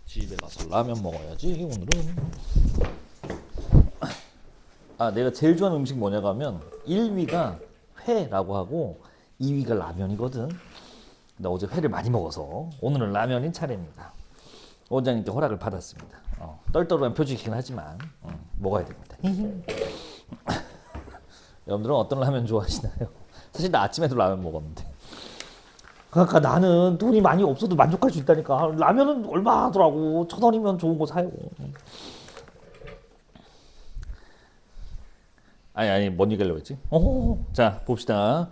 집에 가서 라면 먹어야지 오늘은. 내가 제일 좋아하는 음식 뭐냐고 하면 1위가 회라고 하고 2위가 라면이거든. 근데 어제 회를 많이 먹어서 오늘은 라면인 차례입니다. 원장님께 허락을 받았습니다. 떨떠름한 표정이긴 하지만 먹어야 됩니다. 여러분들은 어떤 라면 좋아하시나요? 사실 나 아침에도 라면 먹었는데. 그러니까 나는 돈이 많이 없어도 만족할 수 있다니까. 라면은 얼마 하더라고. 1,000원이면 좋은 거 사요. 아니 뭔 얘기하려고 했지? 자 봅시다.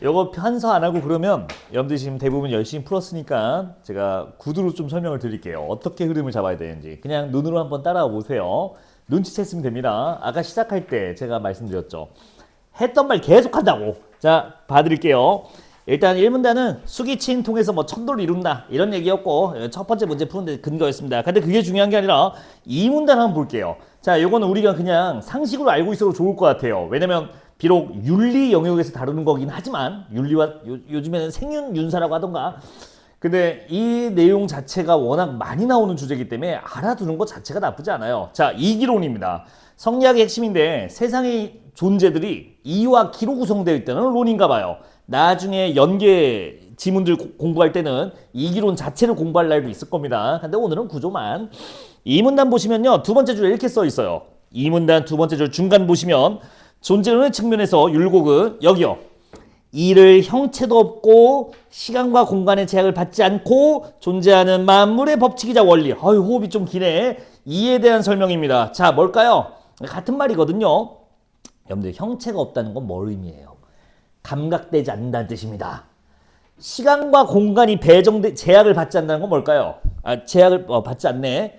요거 한서 안 하고 그러면 여러분들이 지금 대부분 열심히 풀었으니까 제가 구두로 좀 설명을 드릴게요. 어떻게 흐름을 잡아야 되는지 그냥 눈으로 한번 따라와 보세요. 눈치챘으면 됩니다. 아까 시작할 때 제가 말씀드렸죠. 했던 말 계속 한다고. 자 봐드릴게요. 일단 1문단은 수기침 통해서 뭐 천도를 이룬다 이런 얘기였고 첫 번째 문제 푸는데 근거였습니다. 근데 그게 중요한 게 아니라 2문단 한번 볼게요. 자 요거는 우리가 그냥 상식으로 알고 있어도 좋을 것 같아요. 왜냐면 비록 윤리 영역에서 다루는 거긴 하지만 윤리와 요즘에는 생윤윤사라고 하던가 근데 이 내용 자체가 워낙 많이 나오는 주제이기 때문에 알아두는 것 자체가 나쁘지 않아요. 자 이기론입니다. 성리학의 핵심인데 세상의 존재들이 이와 기로 구성되어 있다는 론인가 봐요. 나중에 연계 지문들 공부할 때는 이기론 자체를 공부할 날도 있을 겁니다. 근데 오늘은 구조만. 이 문단 보시면요. 두 번째 줄에 이렇게 써 있어요. 이 문단 두 번째 줄 중간 보시면 존재론의 측면에서 율곡은 여기요. 이를 형체도 없고 시간과 공간의 제약을 받지 않고 존재하는 만물의 법칙이자 원리. 호흡이 좀 기네. 이에 대한 설명입니다. 자 뭘까요? 같은 말이거든요. 여러분들 형체가 없다는 건 뭘 의미해요? 감각되지 않는다는 뜻입니다. 시간과 공간이 제약을 받지 않는다는 건 뭘까요? 제약을 받지 않네.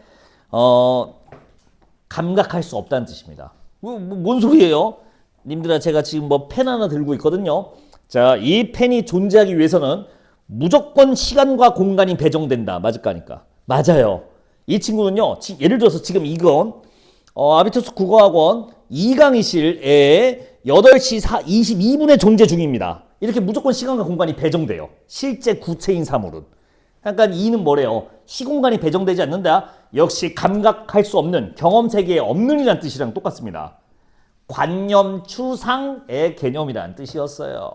감각할 수 없다는 뜻입니다. 뭔 소리예요? 님들아 제가 지금 펜 하나 들고 있거든요. 자, 이 펜이 존재하기 위해서는 무조건 시간과 공간이 배정된다. 맞을까니까? 맞아요. 이 친구는요. 예를 들어서 지금 이건 아비투스 국어학원 이강희실에 8시 22분에 존재 중입니다. 이렇게 무조건 시간과 공간이 배정돼요. 실제 구체인 사물은. 그러니까 이는 뭐래요? 시공간이 배정되지 않는다. 역시 감각할 수 없는 경험 세계에 없는 이란 뜻이랑 똑같습니다. 관념 추상의 개념이라는 뜻이었어요.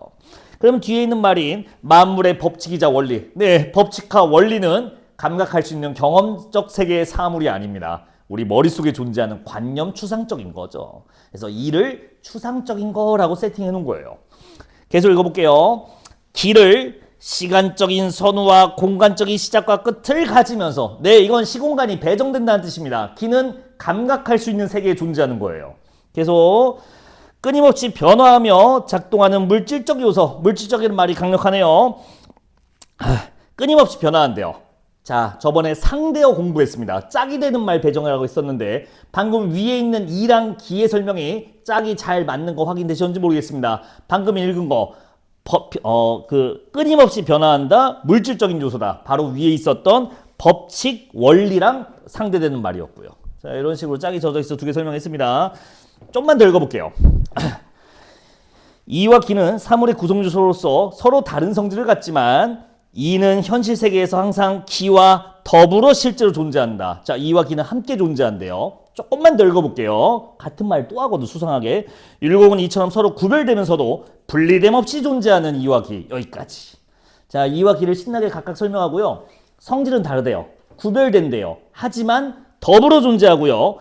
그럼 뒤에 있는 말인 만물의 법칙이자 원리. 네, 법칙과 원리는 감각할 수 있는 경험적 세계의 사물이 아닙니다. 우리 머릿속에 존재하는 관념 추상적인 거죠. 그래서 이를 추상적인 거라고 세팅해 놓은 거예요. 계속 읽어볼게요. 기를 시간적인 선우와 공간적인 시작과 끝을 가지면서 네, 이건 시공간이 배정된다는 뜻입니다. 기는 감각할 수 있는 세계에 존재하는 거예요. 계속 끊임없이 변화하며 작동하는 물질적 요소. 물질적이라는 말이 강력하네요. 끊임없이 변화한대요. 자, 저번에 상대어 공부했습니다. 짝이 되는 말 배정이라고 했었는데 방금 위에 있는 이랑 기의 설명이 짝이 잘 맞는 거 확인되셨는지 모르겠습니다. 방금 읽은 거 끊임없이 변화한다. 물질적인 요소다. 바로 위에 있었던 법칙, 원리랑 상대되는 말이었고요. 자, 이런 식으로 짝이 젖어 있어 두 개 설명했습니다. 좀만 더 읽어볼게요. 이와 기는 사물의 구성 요소로서 서로 다른 성질을 갖지만 이는 현실 세계에서 항상 기와 더불어 실제로 존재한다. 자, 이와 기는 함께 존재한대요. 조금만 더 읽어볼게요. 같은 말 또 하거든 수상하게. 율곡은 이처럼 서로 구별되면서도 분리됨 없이 존재하는 이와 기. 여기까지. 자, 이와 기를 신나게 각각 설명하고요. 성질은 다르대요. 구별된대요. 하지만 더불어 존재하고요.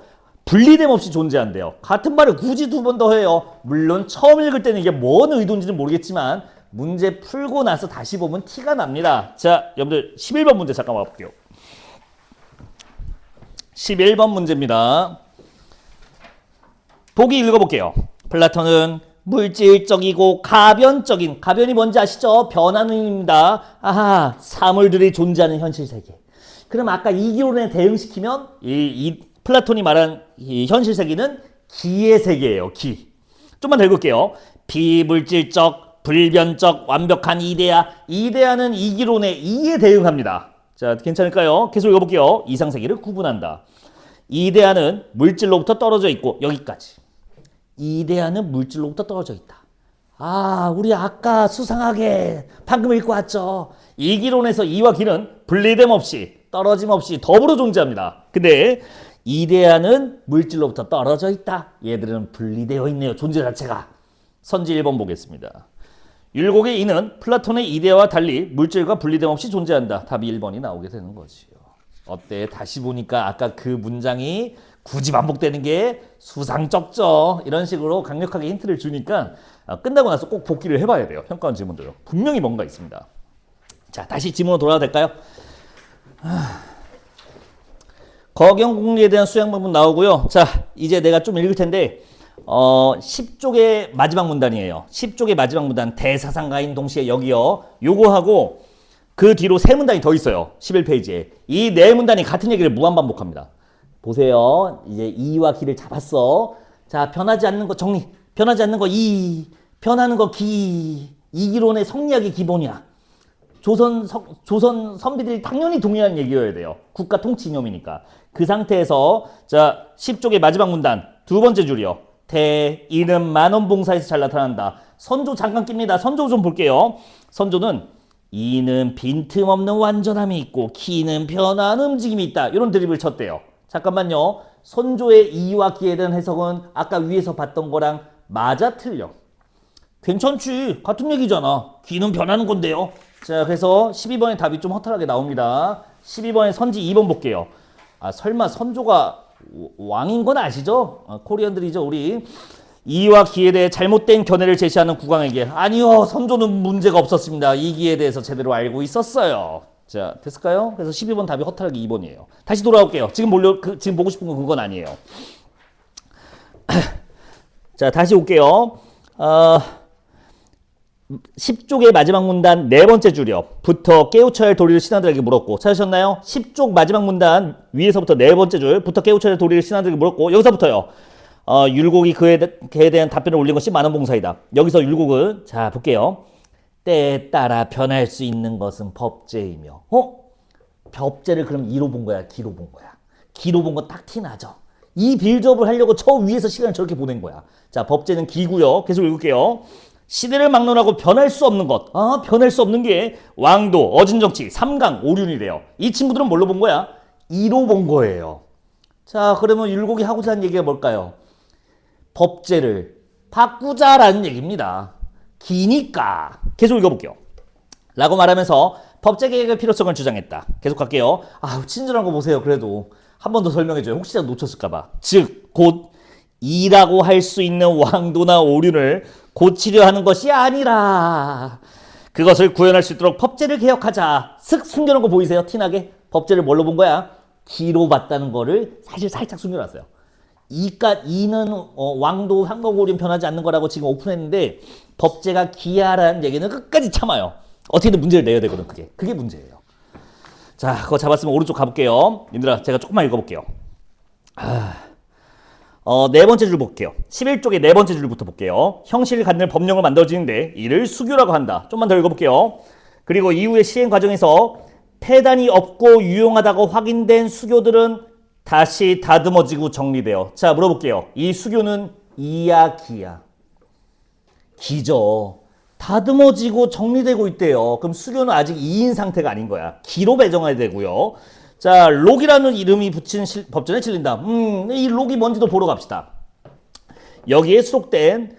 분리됨 없이 존재한대요. 같은 말을 굳이 두 번 더 해요. 물론 처음 읽을 때는 이게 뭔 의도인지는 모르겠지만 문제 풀고 나서 다시 보면 티가 납니다. 자, 여러분들 11번 문제 잠깐 와볼게요. 11번 문제입니다. 보기 읽어볼게요. 플라톤은 물질적이고 가변적인, 가변이 뭔지 아시죠? 변하는 의미입니다. 사물들이 존재하는 현실 세계. 그럼 아까 이기론에 대응시키면 이 플라톤이 말한 이 현실 세계는 기의 세계예요. 기. 좀만 더 읽을게요. 비물질적 불변적 완벽한 이데아. 이데아는 이기론의 이에 대응합니다. 자, 괜찮을까요? 계속 읽어볼게요. 이상세계를 구분한다. 이데아는 물질로부터 떨어져 있고 여기까지. 이데아는 물질로부터 떨어져 있다. 우리 아까 수상하게 방금 읽고 왔죠. 이기론에서 이와 기는 분리됨 없이 떨어짐 없이 더불어 존재합니다. 근데 이데아는 물질로부터 떨어져 있다. 얘들은 분리되어 있네요. 존재 자체가. 선지 1번 보겠습니다. 율곡의 이는 플라톤의 이데아와 달리 물질과 분리됨 없이 존재한다. 답이 1번이 나오게 되는 거지요. 어때? 다시 보니까 아까 그 문장이 굳이 반복되는 게 수상쩍죠. 이런 식으로 강력하게 힌트를 주니까 끝나고 나서 꼭 복기를 해봐야 돼요. 평가원 지문들요. 분명히 뭔가 있습니다. 자, 다시 지문으로 돌아도 될까요? 거경공리에 대한 수양 부분 나오고요. 자, 이제 내가 좀 읽을 텐데 10쪽의 마지막 문단이에요. 10쪽의 마지막 문단 대사상가인 동시에 여기요. 요거하고 그 뒤로 세 문단이 더 있어요. 11페이지에. 이 네 문단이 같은 얘기를 무한반복합니다. 보세요. 이제 이와 기를 잡았어. 자, 변하지 않는 거 정리. 변하지 않는 거 이. 변하는 거 기. 이기론의 성리학의 기본이야. 조선 선비들이 당연히 동의하는 얘기여야 돼요. 국가 통치 이념이니까. 그 상태에서 자 10쪽의 마지막 문단 두 번째 줄이요. 이는 만원봉사에서 잘 나타난다. 선조 잠깐 낍니다. 선조 좀 볼게요. 선조는 이는 빈틈없는 완전함이 있고 기는 변화한 움직임이 있다. 이런 드립을 쳤대요. 잠깐만요. 선조의 이와 기에 대한 해석은 아까 위에서 봤던 거랑 맞아 틀려. 괜찮지. 같은 얘기잖아. 기는 변하는 건데요. 자, 그래서 12번의 답이 좀 허탈하게 나옵니다. 12번의 선지 2번 볼게요. 아, 설마 선조가 왕인 건 아시죠? 코리안들이죠, 우리. 이와 기에 대해 잘못된 견해를 제시하는 국왕에게 아니요, 선조는 문제가 없었습니다. 이 기에 대해서 제대로 알고 있었어요. 자, 됐을까요? 그래서 12번 답이 허탈하게 2번이에요. 다시 돌아올게요. 지금 보고 싶은 건 그건 아니에요. 자, 다시 올게요. 10쪽의 마지막 문단 네 번째 줄이요. 부터 깨우쳐야 할 도리를 신하들에게 물었고. 찾으셨나요? 10쪽 마지막 문단 위에서부터 네 번째 줄. 부터 깨우쳐야 할 도리를 신하들에게 물었고. 여기서부터요. 율곡이 그에 대한 답변을 올린 것이 만원봉사이다. 여기서 율곡은 자 볼게요. 때에 따라 변할 수 있는 것은 법제이며. 법제를 그럼 이로 본 거야? 기로 본 거야? 기로 본 거 딱 티나죠? 이 빌드업을 하려고 저 위에서 시간을 저렇게 보낸 거야. 자, 법제는 기고요. 계속 읽을게요. 시대를 막론하고 변할 수 없는 것. 변할 수 없는 게 왕도, 어진정치, 삼강, 오륜이래요. 이 친구들은 뭘로 본 거야? 이로 본 거예요. 자, 그러면 율곡이 하고자 하는 얘기가 뭘까요? 법제를 바꾸자라는 얘기입니다. 기니까. 계속 읽어볼게요. 라고 말하면서 법제 개혁의 필요성을 주장했다. 계속 갈게요. 친절한 거 보세요. 그래도 한 번 더 설명해줘요. 혹시라도 놓쳤을까봐. 즉, 곧 이라고 할 수 있는 왕도나 오륜을 고치려 하는 것이 아니라 그것을 구현할 수 있도록 법제를 개혁하자. 슥 숨겨놓은 거 보이세요? 티나게? 법제를 뭘로 본 거야? 기로 봤다는 거를 사실 살짝 숨겨놨어요. 이는 왕도 상거고륜 변하지 않는 거라고 지금 오픈했는데 법제가 기하라는 얘기는 끝까지 참아요. 어떻게든 문제를 내야 되거든. 그게 문제예요. 자, 그거 잡았으면 오른쪽 가볼게요. 얘들아, 제가 조금만 읽어볼게요. 네 번째 줄 볼게요. 11쪽의 네 번째 줄부터 볼게요. 형식을 갖는 법령을 만들어지는데 이를 수교라고 한다. 좀만 더 읽어볼게요. 그리고 이후의 시행 과정에서 폐단이 없고 유용하다고 확인된 수교들은 다시 다듬어지고 정리돼요. 자, 물어볼게요. 이 수교는 이야 기야? 기죠. 다듬어지고 정리되고 있대요. 그럼 수교는 아직 2인 상태가 아닌 거야. 기로 배정해야 되고요. 자, 록이라는 이름이 붙인 법전에 실린다. 이 록이 뭔지도 보러 갑시다. 여기에 수록된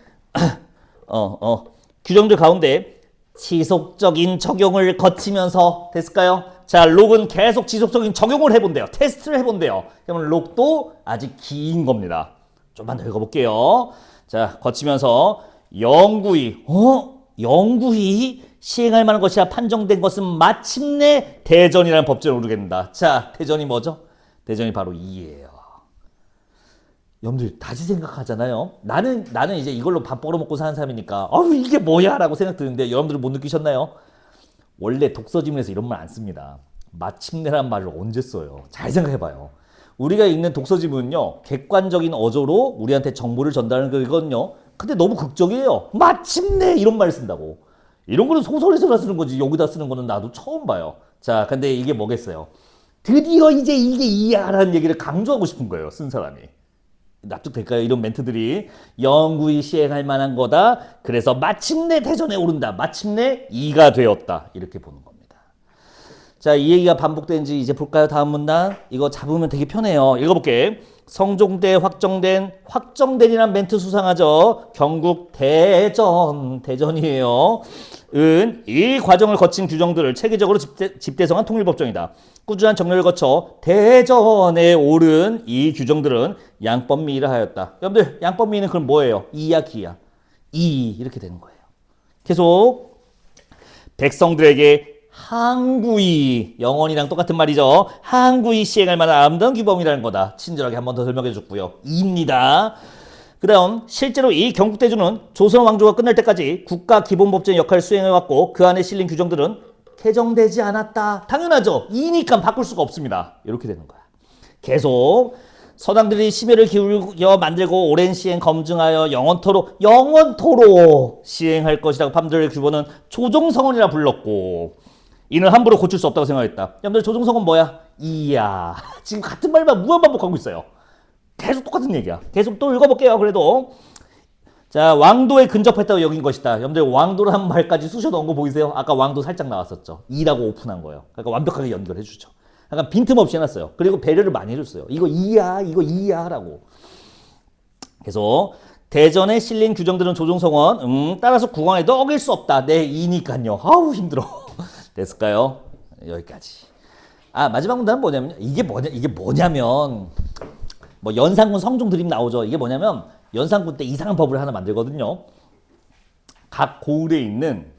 규정들 가운데 지속적인 적용을 거치면서 됐을까요? 자, 록은 계속 지속적인 적용을 해본대요. 테스트를 해본대요. 그러면 록도 아직 기인 겁니다. 좀만 더 읽어볼게요. 자, 거치면서 영구히 시행할 만한 것이야 판정된 것은 마침내 대전이라는 법전을 오르게 된다. 자, 대전이 뭐죠? 대전이 바로 이예요. 여러분들 다시 생각하잖아요. 나는 이제 이걸로 밥 벌어먹고 사는 사람이니까 이게 뭐야? 라고 생각 드는데 여러분들은 못 느끼셨나요? 원래 독서지문에서 이런 말 안 씁니다. 마침내란 말을 언제 써요? 잘 생각해봐요. 우리가 읽는 독서지문은요, 객관적인 어조로 우리한테 정보를 전달하는 거거든요. 근데 너무 극적이에요. 마침내 이런 말을 쓴다고. 이런 거는 소설에서나 쓰는 거지 여기다 쓰는 거는 나도 처음 봐요. 자, 근데 이게 뭐겠어요? 드디어 이제 이게 이해하라는 얘기를 강조하고 싶은 거예요, 쓴 사람이. 납득될까요? 이런 멘트들이 영구히 시행할 만한 거다. 그래서 마침내 대전에 오른다. 마침내 이가 되었다. 이렇게 보는 겁니다. 자, 이 얘기가 반복되는지 이제 볼까요? 다음 문단. 이거 잡으면 되게 편해요. 읽어볼게. 성종대 확정된이란 멘트 수상하죠. 경국 대전이에요. 이 과정을 거친 규정들을 체계적으로 집대성한 통일법정이다. 꾸준한 정렬을 거쳐 대전에 오른 이 규정들은 양법미를 하였다. 여러분들 양법미는 그럼 뭐예요? 이야 기야. 이렇게 되는 거예요. 계속 백성들에게 항구이, 영원이랑 똑같은 말이죠. 항구이 시행할 만한 아름다운 규범이라는 거다. 친절하게 한 번 더 설명해 줬고요. 이입니다. 그 다음 실제로 이 경국대조는 조선 왕조가 끝날 때까지 국가 기본법정의 역할을 수행해왔고 그 안에 실린 규정들은 개정되지 않았다. 당연하죠. 이니까 바꿀 수가 없습니다. 이렇게 되는 거야. 계속 서당들이 심혈을 기울여 만들고 오랜 시행 검증하여 영원토록 시행할 것이라고 판들의 규범은 조종성언이라 불렀고 이는 함부로 고칠 수 없다고 생각했다. 여러분들 조종성언 뭐야? 이야. 지금 같은 말만 무한반복하고 있어요. 계속 똑같은 얘기야. 계속 또 읽어볼게요. 그래도 자, 왕도에 근접했다고 여긴 것이다. 여러분들 왕도라는 말까지 쑤셔 넣은 거 보이세요? 아까 왕도 살짝 나왔었죠. 이라고 오픈한 거예요. 그러니까 완벽하게 연결해 주죠. 약간 빈틈없이 해놨어요. 그리고 배려를 많이 해줬어요. 이거 이야 하라고. 계속 대전에 실린 규정들은 조종성원 따라서 국왕에도 어길 수 없다. 네, 이니까요. 아우 힘들어. 됐을까요? 여기까지. 아, 마지막 문단은 뭐냐면 이게 뭐냐면 뭐 연산군 성종 드림 나오죠. 이게 뭐냐면 연산군 때 이상한 법을 하나 만들거든요. 각 고을에 있는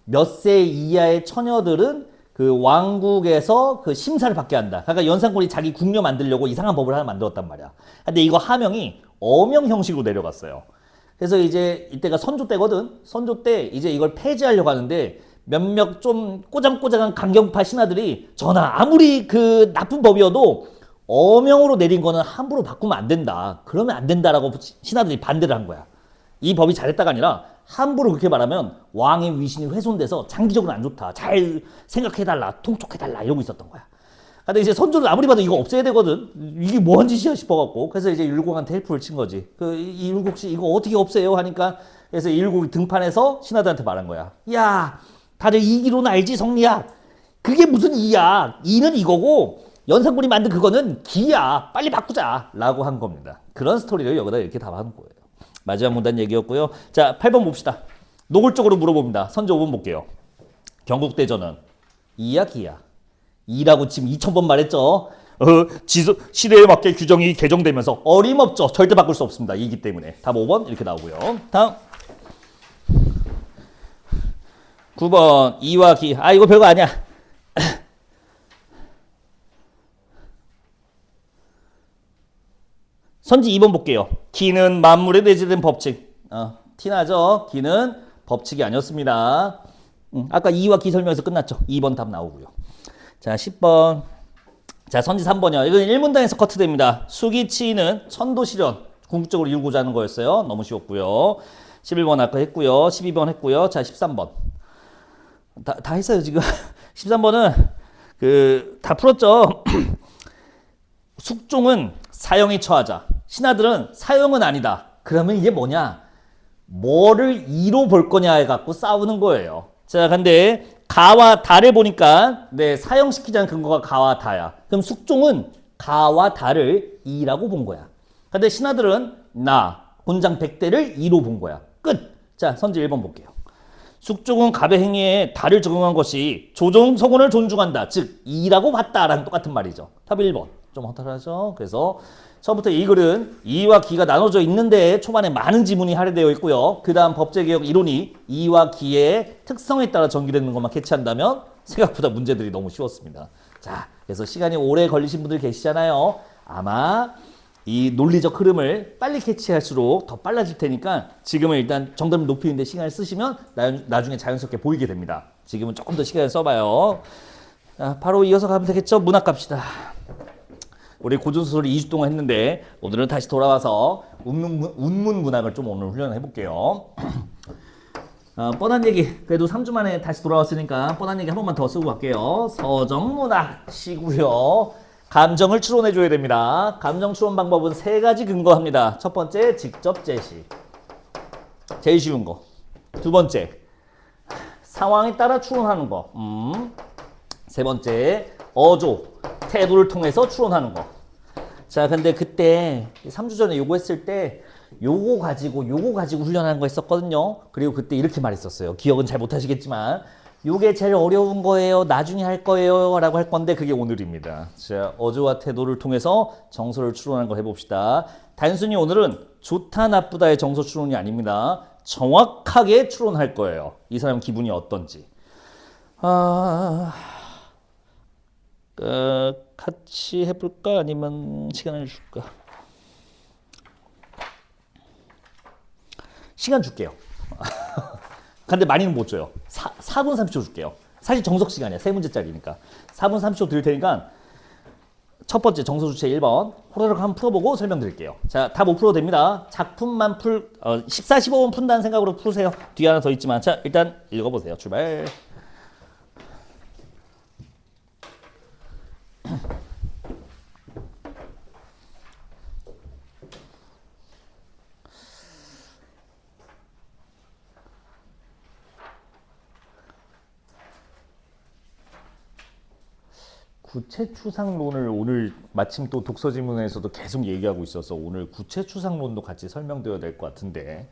몇 세 이하의 처녀들은 그 왕국에서 그 심사를 받게 한다. 그러니까 연산군이 자기 궁녀 만들려고 이상한 법을 하나 만들었단 말이야. 근데 이거 하명이 어명 형식으로 내려갔어요. 그래서 이제 이때가 선조 때거든. 선조 때 이제 이걸 폐지하려고 하는데 몇몇 좀 꼬장꼬장한 강경파 신하들이 전하 아무리 그 나쁜 법이어도 어명으로 내린 거는 함부로 바꾸면 안 된다. 그러면 안 된다라고 신하들이 반대를 한 거야. 이 법이 잘했다가 아니라 함부로 그렇게 말하면 왕의 위신이 훼손돼서 장기적으로 안 좋다. 잘 생각해달라. 통촉해달라. 이러고 있었던 거야. 근데 이제 선조는 아무리 봐도 이거 없애야 되거든. 이게 뭐한 짓이야 싶어갖고. 그래서 이제 율곡한테 헬프를 친 거지. 이 율곡씨 이거 어떻게 없애요? 하니까 그래서 율곡이 등판해서 신하들한테 말한 거야. 야, 다들 이기로는 알지 성리야. 그게 무슨 이야. 이는 이거고 연산군이 만든 그거는 기야. 빨리 바꾸자. 라고 한 겁니다. 그런 스토리를 여기다 이렇게 답하는 거예요. 마지막 문단 얘기였고요. 자, 8번 봅시다. 노골적으로 물어봅니다. 선조 5번 볼게요. 경국대전은 이야 기야. 이라고 지금 2000번 말했죠. 시대에 맞게 규정이 개정되면서 어림없죠. 절대 바꿀 수 없습니다. 이기 때문에. 답 5번 이렇게 나오고요. 다음 9번 이와 기. 아, 이거 별거 아니야. 선지 2번 볼게요. 기는 만물에 내재된 법칙. 티나죠? 기는 법칙이 아니었습니다. 아까 이와 기 설명에서 끝났죠. 2번 답 나오고요. 자, 10번. 자, 선지 3번이요. 이건 1문단에서 커트됩니다. 수기치는 천도실현. 궁극적으로 이루고자 하는 거였어요. 너무 쉬웠고요. 11번 아까 했고요. 12번 했고요. 자, 13번. 다 했어요, 지금. 13번은 다 풀었죠. 숙종은 사형에 처하자. 신하들은 사형은 아니다. 그러면 이게 뭐냐? 뭐를 이로 볼 거냐 해갖고 싸우는 거예요. 자, 근데 가와 다를 보니까 네, 사형시키자는 근거가 가와 다야. 그럼 숙종은 가와 다를 이라고 본 거야. 근데 신하들은 나, 곤장 100대를 이로 본 거야. 끝! 자, 선지 1번 볼게요. 숙종은 갑의 행위에 다를 적용한 것이 조정성원을 존중한다. 즉, 이라고 봤다라는 똑같은 말이죠. 답 1번. 좀 허탈하죠? 그래서 처음부터 이 글은 이와 기가 나눠져 있는데 초반에 많은 지문이 할애되어 있고요. 그 다음 법제개혁 이론이 이와 기의 특성에 따라 전개되는 것만 캐치한다면 생각보다 문제들이 너무 쉬웠습니다. 자, 그래서 시간이 오래 걸리신 분들 계시잖아요. 아마 이 논리적 흐름을 빨리 캐치할수록 더 빨라질 테니까 지금은 일단 정답을 높이는데 시간을 쓰시면 나중에 자연스럽게 보이게 됩니다. 지금은 조금 더 시간을 써봐요. 자, 바로 이어서 가면 되겠죠? 문학 갑시다. 우리 고전소설을 2주 동안 했는데 오늘은 다시 돌아와서 운문 문학을 좀 오늘 훈련해 볼게요. 뻔한 얘기 그래도 3주 만에 다시 돌아왔으니까 뻔한 얘기 한 번만 더 쓰고 갈게요. 서정문학 시고요. 감정을 추론해 줘야 됩니다. 감정 추론 방법은 3가지 근거합니다. 첫 번째 직접 제시. 제일 쉬운 거. 두 번째 상황에 따라 추론하는 거. 세 번째, 어조, 태도를 통해서 추론하는 거. 자, 근데 그때 3주 전에 요거 했을 때 요거 가지고 훈련하는 거 했었거든요. 그리고 그때 이렇게 말했었어요. 기억은 잘 못하시겠지만 요게 제일 어려운 거예요. 나중에 할 거예요. 라고 할 건데 그게 오늘입니다. 자, 어조와 태도를 통해서 정서를 추론하는 거 해봅시다. 단순히 오늘은 좋다 나쁘다의 정서 추론이 아닙니다. 정확하게 추론할 거예요. 이 사람 기분이 어떤지. 같이 해볼까? 아니면 시간을 줄까? 시간 줄게요. 근데 많이는 못 줘요. 4분 30초 줄게요. 사실 정석 시간이야. 3문제짜리니까. 4분 30초 드릴 테니까 첫 번째 정서 주체 1번 호로록 한번 풀어보고 설명드릴게요. 자, 다 못 풀어도 됩니다. 작품만 14, 15분 푼다는 생각으로 푸세요. 뒤에 하나 더 있지만 자, 일단 읽어보세요. 출발. 구체추상론을 오늘 마침 또 독서지문에서도 계속 얘기하고 있어서 오늘 구체추상론도 같이 설명드려야 될 것 같은데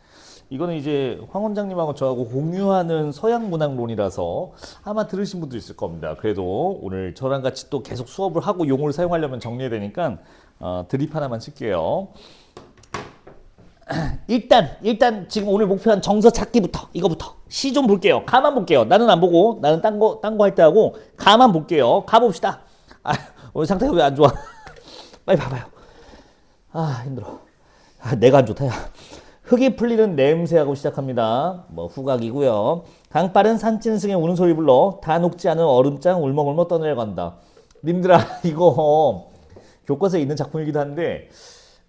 이거는 이제 황 원장님하고 저하고 공유하는 서양문학론이라서 아마 들으신 분도 있을 겁니다. 그래도 오늘 저랑 같이 또 계속 수업을 하고 용어를 사용하려면 정리해야 되니까 드립 하나만 칠게요. 일단 지금 오늘 목표한 정서 찾기부터 이거부터 시 좀 볼게요. 가만 볼게요. 나는 안 보고 나는 딴 거 할 때 하고 가만 볼게요. 가봅시다. 오늘 상태가 왜 안 좋아? 빨리 봐봐요. 힘들어. 내가 안 좋다. 야. 흙이 풀리는 냄새하고 시작합니다. 뭐 후각이고요. 강빠른 산짐승의 우는 소리 불러 다 녹지 않은 얼음장 울먹울먹 떠내려간다. 님들아 이거 교과서에 있는 작품이기도 한데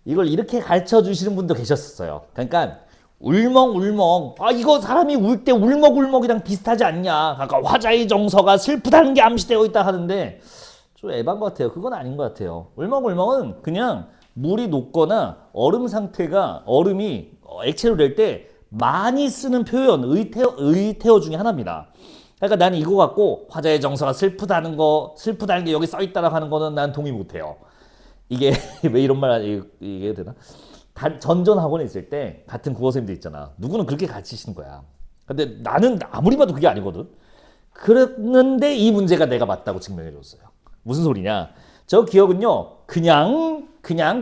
이걸 이렇게 가르쳐 주시는 분도 계셨어요. 그러니까 울먹울먹 이거 사람이 울 때 울먹울먹이랑 비슷하지 않냐. 그러니까 화자의 정서가 슬프다는 게 암시되어 있다 하는데 좀 에반 것 같아요. 그건 아닌 것 같아요. 울먹울먹은 그냥 물이 녹거나 얼음 상태가 얼음이 액체로 될 때 많이 쓰는 표현 의태어 중에 하나입니다. 그러니까 나는 이거 갖고 화자의 정서가 슬프다는 게 여기 써 있다라고 하는 거는 난 동의 못해요. 이게 왜 이런 말 이게 되나? 전전 학원에 있을 때 같은 국어선생님들 있잖아. 누구는 그렇게 가르치시는 거야. 근데 나는 아무리 봐도 그게 아니거든. 그랬는데 이 문제가 내가 맞다고 증명해 줬어요. 무슨 소리냐? 저 기억은요. 그냥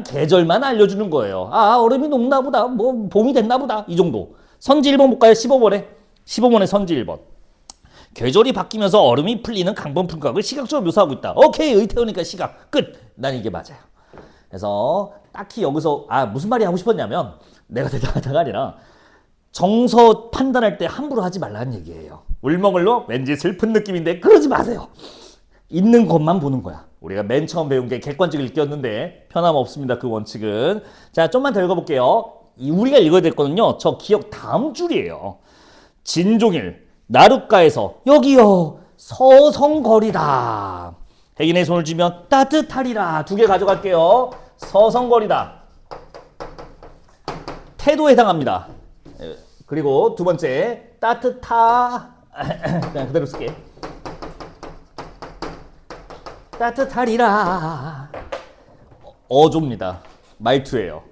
계절만 알려주는 거예요. 얼음이 녹나 보다. 뭐 봄이 됐나 보다. 이 정도. 선지 1번 볼까요? 15번에 선지 1번. 계절이 바뀌면서 얼음이 풀리는 강번 풍각을 시각적으로 묘사하고 있다. 오케이. 의태어니까 시각. 끝. 난 이게 맞아요. 그래서 딱히 여기서 무슨 말이 하고 싶었냐면 내가 대단하다가 아니라 정서 판단할 때 함부로 하지 말라는 얘기예요. 울먹울먹 왠지 슬픈 느낌인데 그러지 마세요. 있는 것만 보는 거야. 우리가 맨 처음 배운 게 객관적을 읽었는데 변함없습니다. 그 원칙은. 자, 좀만 더 읽어볼게요. 우리가 읽어야 될 거는요. 저 기억 다음 줄이에요. 진종일 나룻가에서 여기요 서성거리다. 혜인의 손을 쥐면 따뜻하리라. 2개 가져갈게요. 서성거리다. 태도에 해당합니다. 그리고 두 번째 따뜻하 그냥 그대로 쓸게. 따뜻하리라. 어조입니다. 말투예요.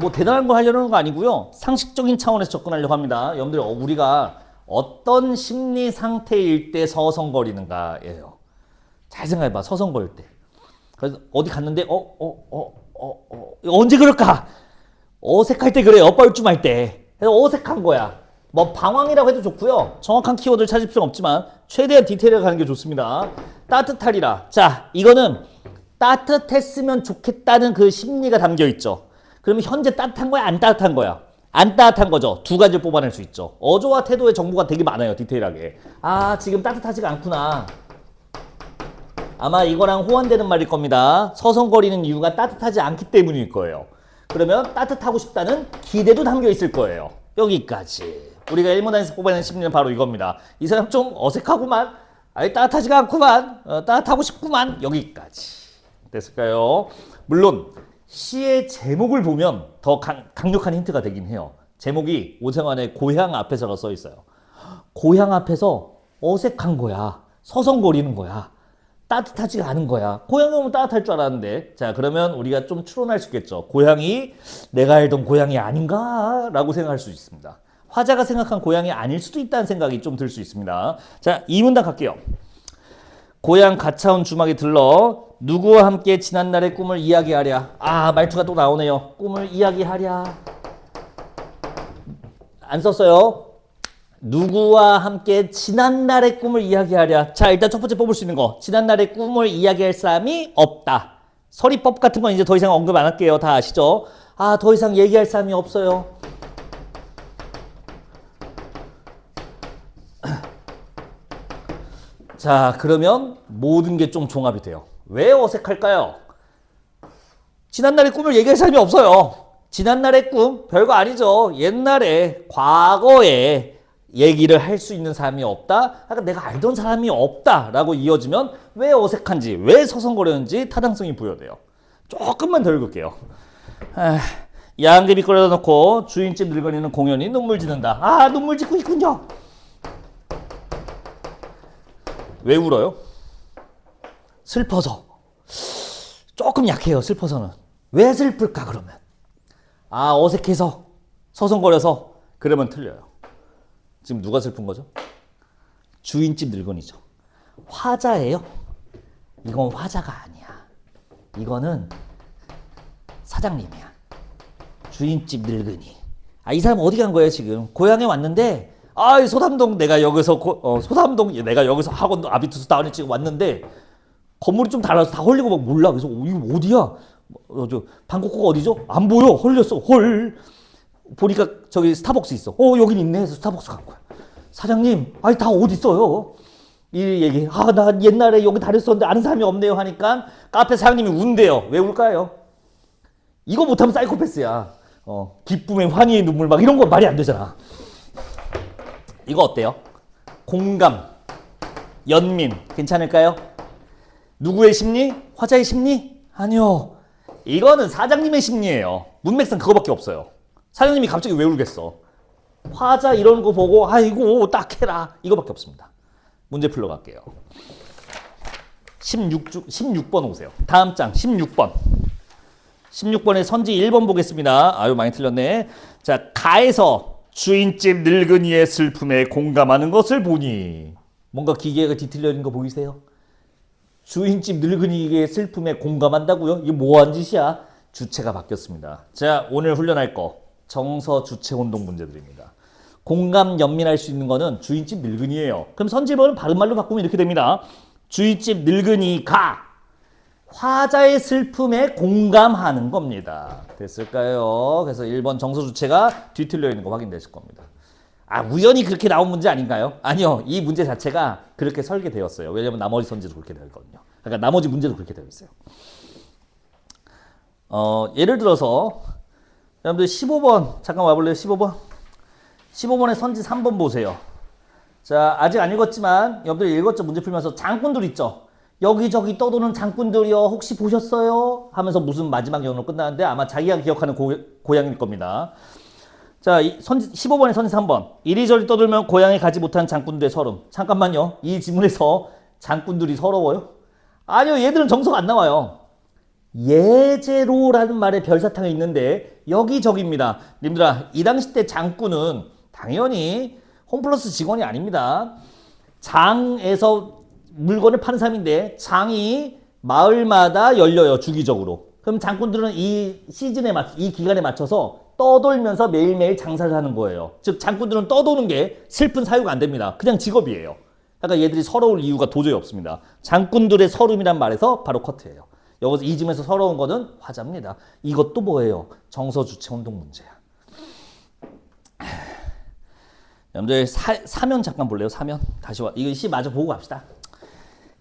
뭐 대단한 거 하려는 거 아니고요. 상식적인 차원에서 접근하려고 합니다. 여러분들 우리가 어떤 심리 상태일 때 서성거리는가예요. 잘 생각해봐. 서성거릴 때. 그래서 어디 갔는데 언제 그럴까? 어색할 때 그래요. 뻘쭘할 때. 그래서 어색한 거야. 뭐 방황이라고 해도 좋고요. 정확한 키워드를 찾을 필요는 없지만 최대한 디테일하게 가는 게 좋습니다. 따뜻하리라. 자, 이거는 따뜻했으면 좋겠다는 그 심리가 담겨 있죠. 그러면 현재 따뜻한 거야? 안 따뜻한 거야? 안 따뜻한 거죠. 2가지를 뽑아낼 수 있죠. 어조와 태도의 정보가 되게 많아요. 디테일하게. 지금 따뜻하지가 않구나. 아마 이거랑 호환되는 말일 겁니다. 서성거리는 이유가 따뜻하지 않기 때문일 거예요. 그러면 따뜻하고 싶다는 기대도 담겨 있을 거예요. 여기까지. 우리가 일문단에서 뽑아낸 심리는 바로 이겁니다. 이 사람 좀 어색하구만. 따뜻하지가 않구만. 따뜻하고 싶구만. 여기까지. 됐을까요? 물론 시의 제목을 보면 더 강력한 힌트가 되긴 해요. 제목이 오정환의 고향 앞에서라고 써 있어요. 고향 앞에서 어색한 거야. 서성거리는 거야. 따뜻하지가 않은 거야. 고향에 오면 따뜻할 줄 알았는데. 자, 그러면 우리가 좀 추론할 수 있겠죠. 고향이 내가 알던 고향이 아닌가? 라고 생각할 수 있습니다. 화자가 생각한 고향이 아닐 수도 있다는 생각이 좀 들 수 있습니다. 자, 이 문단 갈게요. 고향 가차운 주막에 들러 누구와 함께 지난날의 꿈을 이야기하랴. 아, 말투가 또 나오네요. 꿈을 이야기하랴. 안 썼어요. 누구와 함께 지난날의 꿈을 이야기하랴. 자, 일단 첫 번째 뽑을 수 있는 거. 지난날의 꿈을 이야기할 사람이 없다. 서리법 같은 건 이제 더 이상 언급 안 할게요. 다 아시죠? 아, 더 이상 얘기할 사람이 없어요. 자, 그러면 모든 게 좀 종합이 돼요. 왜 어색할까요? 지난날의 꿈을 얘기할 사람이 없어요. 지난날의 꿈 별거 아니죠. 옛날에 과거에 얘기를 할 수 있는 사람이 없다. 아까 내가 알던 사람이 없다라고 이어지면 왜 어색한지, 왜 서성거렸는지 타당성이 부여돼요. 조금만 더 읽을게요. 야한개비 끌어다 놓고 주인집 늙은이는 공연히 눈물 짓는다. 아, 눈물 짓고 있군요. 왜 울어요? 슬퍼서. 조금 약해요, 슬퍼서는. 왜 슬플까, 그러면? 아, 어색해서, 서성거려서. 그러면 틀려요. 지금 누가 슬픈 거죠? 주인집 늙은이죠. 화자예요? 이건 화자가 아니야. 이거는 사장님이야. 주인집 늙은이. 아, 이 사람 어디 간 거예요, 지금? 고향에 왔는데, 아, 소담동 내가 여기서 소담동 내가 여기서 학원 아비투스 다운을 찍고 왔는데 건물이 좀 달라서 다 헐리고 막 몰라. 그래서 이거 어디야? 저 방콕호가 어디죠? 안 보여. 헐렸어. 헐. 보니까 저기 스타벅스 있어. 여긴 있네. 해서 스타벅스 간 거야. 사장님, 아니 다 어디 있어요? 이 얘기. 아, 나 옛날에 여기 다녔었는데 아는 사람이 없네요 하니까 카페 사장님이 운대요. 왜 울까요? 이거 못하면 사이코패스야. 기쁨의 환희의 눈물 막 이런 거 말이 안 되잖아. 이거 어때요? 공감, 연민 괜찮을까요? 누구의 심리? 화자의 심리? 아니요. 이거는 사장님의 심리예요. 문맥상 그거밖에 없어요. 사장님이 갑자기 왜 울겠어? 화자 이런 거 보고 아이고 딱 해라. 이거밖에 없습니다. 문제 풀러 갈게요. 16번 오세요. 다음 장 16번. 16번의 선지 1번 보겠습니다. 아유, 많이 틀렸네. 자, 가에서 주인집 늙은이의 슬픔에 공감하는 것을 보니. 뭔가 기계가 뒤틀려 있는 거 보이세요? 주인집 늙은이의 슬픔에 공감한다고요? 이게 뭐한 짓이야? 주체가 바뀌었습니다. 자, 오늘 훈련할 거 정서 주체 혼동 문제들입니다. 공감 연민할 수 있는 거는 주인집 늙은이에요. 그럼 선지번은 바른말로 바꾸면 이렇게 됩니다. 주인집 늙은이가 화자의 슬픔에 공감하는 겁니다. 됐을까요? 그래서 1번 정서 주체가 뒤틀려 있는 거 확인되실 겁니다. 아, 우연히 그렇게 나온 문제 아닌가요? 아니요. 이 문제 자체가 그렇게 설계되었어요. 왜냐면 나머지 선지도 그렇게 되어 있거든요. 그러니까 나머지 문제도 그렇게 되어 있어요. 예를 들어서 여러분들 15번 잠깐 와볼래요? 15번. 15번의 선지 3번 보세요. 자, 아직 안 읽었지만 여러분들 읽었죠? 문제 풀면서 장꾼들 있죠? 여기저기 떠도는 장꾼들이요. 혹시 보셨어요? 하면서 무슨 마지막 연으로 끝나는데 아마 자기가 기억하는 고향일 겁니다. 자, 15번의 선지 3번. 이리저리 떠들면 고향에 가지 못한 장꾼들의 서름. 잠깐만요. 이 지문에서 장꾼들이 서러워요? 아니요. 얘들은 정서가 안 나와요. 예제로라는 말에 별사탕이 있는데 여기저기입니다. 님들아, 이 당시 때 장꾼은 당연히 홈플러스 직원이 아닙니다. 장에서 물건을 파는 사람인데 장이 마을마다 열려요. 주기적으로. 그럼 장꾼들은 이 시즌에 이 기간에 맞춰서 떠돌면서 매일매일 장사를 하는 거예요. 즉 장꾼들은 떠도는 게 슬픈 사유가 안 됩니다. 그냥 직업이에요. 그러니까 얘들이 서러울 이유가 도저히 없습니다. 장꾼들의 서름이란 말에서 바로 커트예요. 여기서 이 짐에서 서러운 거는 화자입니다. 이것도 뭐예요? 정서 주체 혼동 문제야. 여러분들 사면 잠깐 볼래요? 사면 다시 와. 이거 시 마저 보고 갑시다.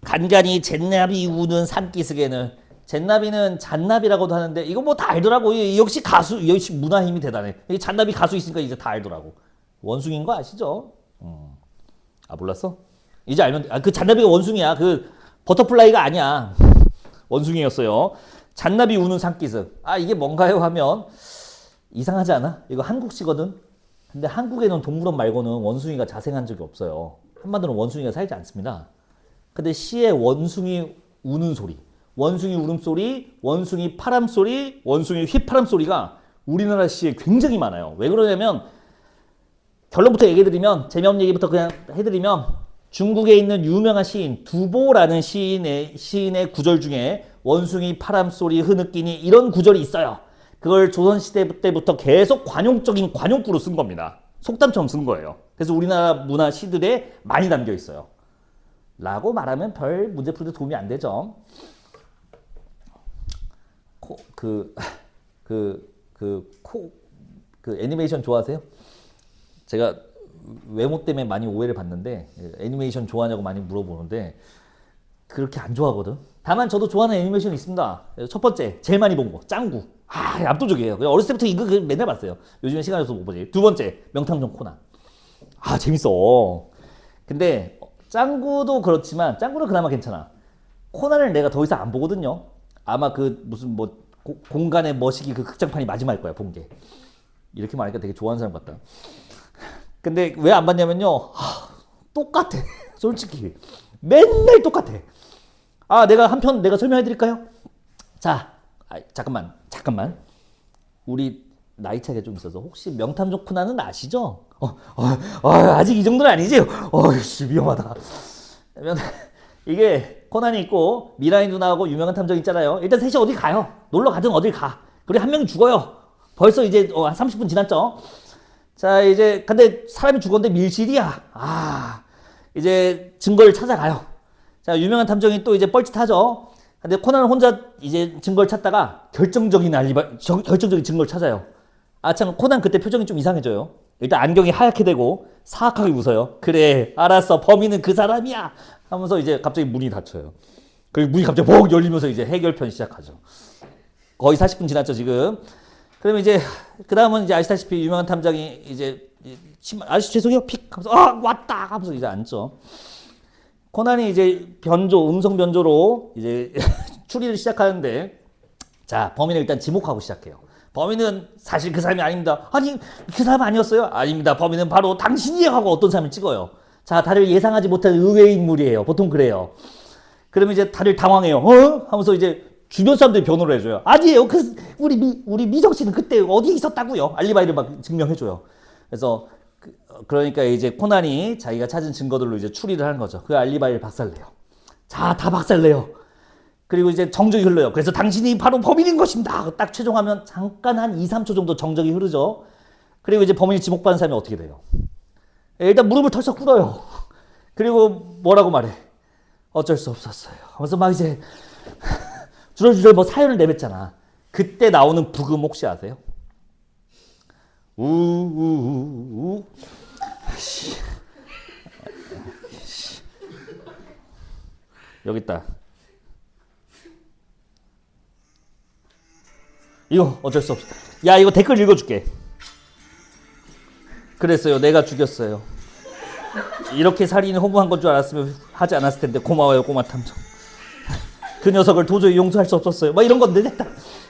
간간히 잿나비 우는 산기슭에는 잿나비는 잔나비라고도 하는데 이거 뭐 다 알더라고. 역시 가수, 역시 문화 힘이 대단해. 잔나비 가수 있으니까 이제 다 알더라고. 원숭이인 거 아시죠? 아, 몰랐어? 이제 알면 그 잔나비가 원숭이야. 그 버터플라이가 아니야. 원숭이였어요. 잔나비 우는 산기슭. 아, 이게 뭔가요? 하면 이상하지 않아? 이거 한국시거든. 근데 한국에는 동물원 말고는 원숭이가 자생한 적이 없어요. 한마디로 원숭이가 살지 않습니다. 근데 시에 원숭이 우는 소리, 원숭이 울음소리, 원숭이 파람소리, 원숭이 휘파람소리가 우리나라 시에 굉장히 많아요. 왜 그러냐면 결론부터 얘기해드리면 재미없는 얘기부터 그냥 해드리면 중국에 있는 유명한 시인 두보라는 시인의 구절 중에 원숭이 파람소리 흐느끼니 이런 구절이 있어요. 그걸 조선시대 때부터 계속 관용적인 관용구로 쓴 겁니다. 속담처럼 쓴 거예요. 그래서 우리나라 문화 시들에 많이 담겨 있어요. 라고 말하면 별 문제 풀이도 도움이 안 되죠. 애니메이션 좋아하세요? 제가 외모 때문에 많이 오해를 받는데 애니메이션 좋아하냐고 많이 물어보는데 그렇게 안 좋아하거든. 다만 저도 좋아하는 애니메이션이 있습니다. 첫 번째 제일 많이 본 거 짱구. 압도적이에요. 어렸을 때부터 이거 맨날 봤어요. 요즘에 시간이 없어서 못 보지. 두 번째 명탐정 코난. 재밌어. 근데 짱구도 그렇지만 짱구는 그나마 괜찮아. 코난을 내가 더 이상 안 보거든요. 아마 그 무슨 뭐 공간의 머시기 그 극장판이 마지막일 거야 본 게. 이렇게 말하니까 되게 좋아하는 사람 같다. 근데 왜 안 봤냐면요. 똑같아. 솔직히 맨날 똑같아. 내가 한 편 내가 설명해 드릴까요? 자, 잠깐만. 우리 나이 차이가 좀 있어서 혹시 명탐정 코난은 아시죠? 아직 이 정도는 아니지? 위험하다. 이게 코난이 있고 미라이 누나하고 유명한 탐정 있잖아요. 일단 셋이 어디 가요. 놀러 가든 어딜 가. 그리고 한 명이 죽어요. 벌써 이제 한 30분 지났죠? 자, 이제 근데 사람이 죽었는데 밀실이야. 이제 증거를 찾아가요. 자, 유명한 탐정이 또 이제 뻘짓하죠. 근데 코난은 혼자 이제 증거를 찾다가 결정적인 증거를 찾아요. 참 코난 그때 표정이 좀 이상해져요. 일단 안경이 하얗게 되고 사악하게 웃어요. 그래, 알았어, 범인은 그 사람이야 하면서 이제 갑자기 문이 닫혀요. 그리고 문이 갑자기 벅 열리면서 이제 해결편 시작하죠. 거의 40분 지났죠 지금. 그러면 이제 그 다음은 이제 아시다시피 유명한 탐정이 이제 아저씨 죄송해요 픽 하면서 왔다 하면서 이제 앉죠. 코난이 이제 음성 변조로 이제 추리를 시작하는데, 자, 범인을 일단 지목하고 시작해요. 범인은 사실 그 사람이 아닙니다. 아니, 그 사람 아니었어요? 아닙니다. 범인은 바로 당신이에요 하고 어떤 사람을 찍어요. 자, 다들 예상하지 못한 의외의 인물이에요. 보통 그래요. 그러면 이제 다들 당황해요. 하면서 이제 주변 사람들이 변호를 해줘요. 아니에요. 우리 미정 씨는 그때 어디에 있었다고요? 알리바이를 막 증명해줘요. 그래서 그러니까 이제 코난이 자기가 찾은 증거들로 이제 추리를 하는 거죠. 그 알리바이를 박살내요. 자, 다 박살내요. 그리고 이제 정적이 흘러요. 그래서 당신이 바로 범인인 것입니다. 딱 최종하면 잠깐 한 2, 3초 정도 정적이 흐르죠. 그리고 이제 범인이 지목받은 사람이 어떻게 돼요? 일단 무릎을 털썩 꿇어요. 그리고 뭐라고 말해? 어쩔 수 없었어요. 하면서 막 이제 주절주절 뭐 사연을 내뱉잖아. 그때 나오는 부금 혹시 아세요? 우우우우. 여기 있다. 이거 어쩔 수 없어. 야, 이거 댓글 읽어줄게. 그랬어요. 내가 죽였어요. 이렇게 살인을 허무한 건 줄 알았으면 하지 않았을 텐데 고마워요, 꼬마 탐정. 그 녀석을 도저히 용서할 수 없었어요. 뭐 이런 건데 됐다.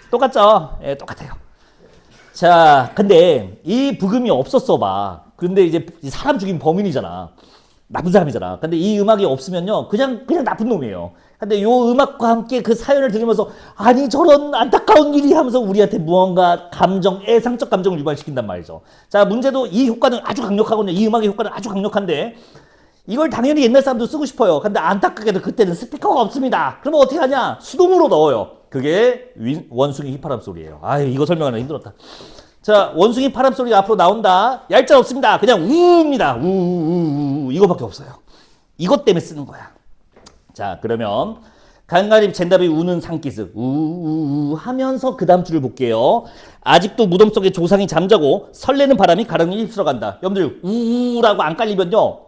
똑같죠? 예, 똑같아요. 자, 근데 이 부금이 없었어 봐. 근데 이제 사람 죽인 범인이잖아. 나쁜 사람이잖아. 근데 이 음악이 없으면요, 그냥 나쁜 놈이에요. 근데 요 음악과 함께 그 사연을 들으면서 아니 저런 안타까운 일이 하면서 우리한테 무언가 애상적 감정을 유발시킨단 말이죠. 자, 문제도 이 효과는 아주 강력하거든요. 이 음악의 효과는 아주 강력한데 이걸 당연히 옛날 사람도 쓰고 싶어요. 근데 안타깝게도 그때는 스피커가 없습니다. 그러면 어떻게 하냐? 수동으로 넣어요. 그게 원숭이 휘파람 소리예요. 이거 설명하는 힘들었다. 자, 원숭이 파람 소리가 앞으로 나온다. 얄짤 없습니다. 그냥 우입니다. 우우우우 이거밖에 없어요. 이것 때문에 쓰는 거야. 자, 그러면 간간히 젠답이 우는 산기슭 우우우 하면서 그 다음 줄을 볼게요. 아직도 무덤 속에 조상이 잠자고 설레는 바람이 가랑이 휩쓸어 간다. 여러분들 우우라고 안 깔리면요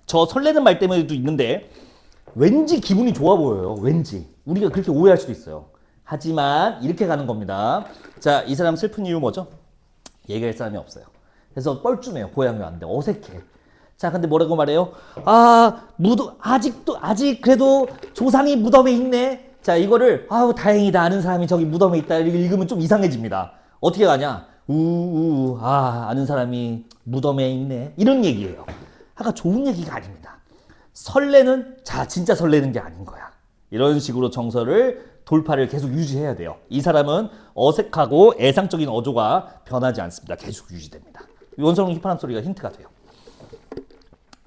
저 설레는 말 때문에도 있는데 왠지 기분이 좋아 보여요. 왠지 우리가 그렇게 오해할 수도 있어요. 하지만 이렇게 가는 겁니다. 자, 이 사람 슬픈 이유 뭐죠? 얘기할 사람이 없어요. 그래서 뻘쭘해요. 고향이 왔는데 어색해. 자, 근데 뭐라고 말해요? 아직 그래도 조상이 무덤에 있네. 자, 이거를 다행이다. 아는 사람이 저기 무덤에 있다. 이렇게 읽으면 좀 이상해집니다. 어떻게 가냐? 아는 사람이 무덤에 있네. 이런 얘기예요. 좋은 얘기가 아닙니다. 설레는 자 진짜 설레는 게 아닌 거야. 이런 식으로 정서를 돌파를 계속 유지해야 돼요. 이 사람은 어색하고 애상적인 어조가 변하지 않습니다. 계속 유지됩니다. 원성형 휘파람 소리가 힌트가 돼요.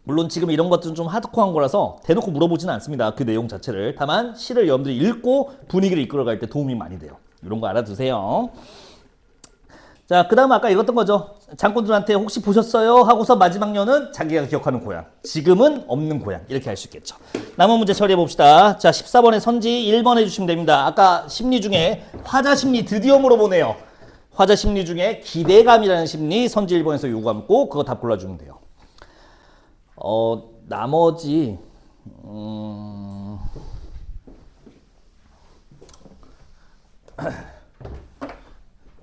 물론 지금 이런 것들은 좀 하드코어한 거라서 대놓고 물어보지는 않습니다. 그 내용 자체를. 다만 시를 여러분들이 읽고 분위기를 이끌어갈 때 도움이 많이 돼요. 이런 거 알아두세요. 자, 그 다음 아까 읽었던 거죠. 장군들한테 혹시 보셨어요? 하고서 마지막 년은 자기가 기억하는 고향. 지금은 없는 고향. 이렇게 할 수 있겠죠. 남은 문제 처리해 봅시다. 자, 14번에 선지 1번 해주시면 됩니다. 아까 심리 중에 화자 심리 드디어 물어보네요. 화자 심리 중에 기대감이라는 심리 선지 1번에서 요구하면 꼭 그거 답 골라주면 돼요. 나머지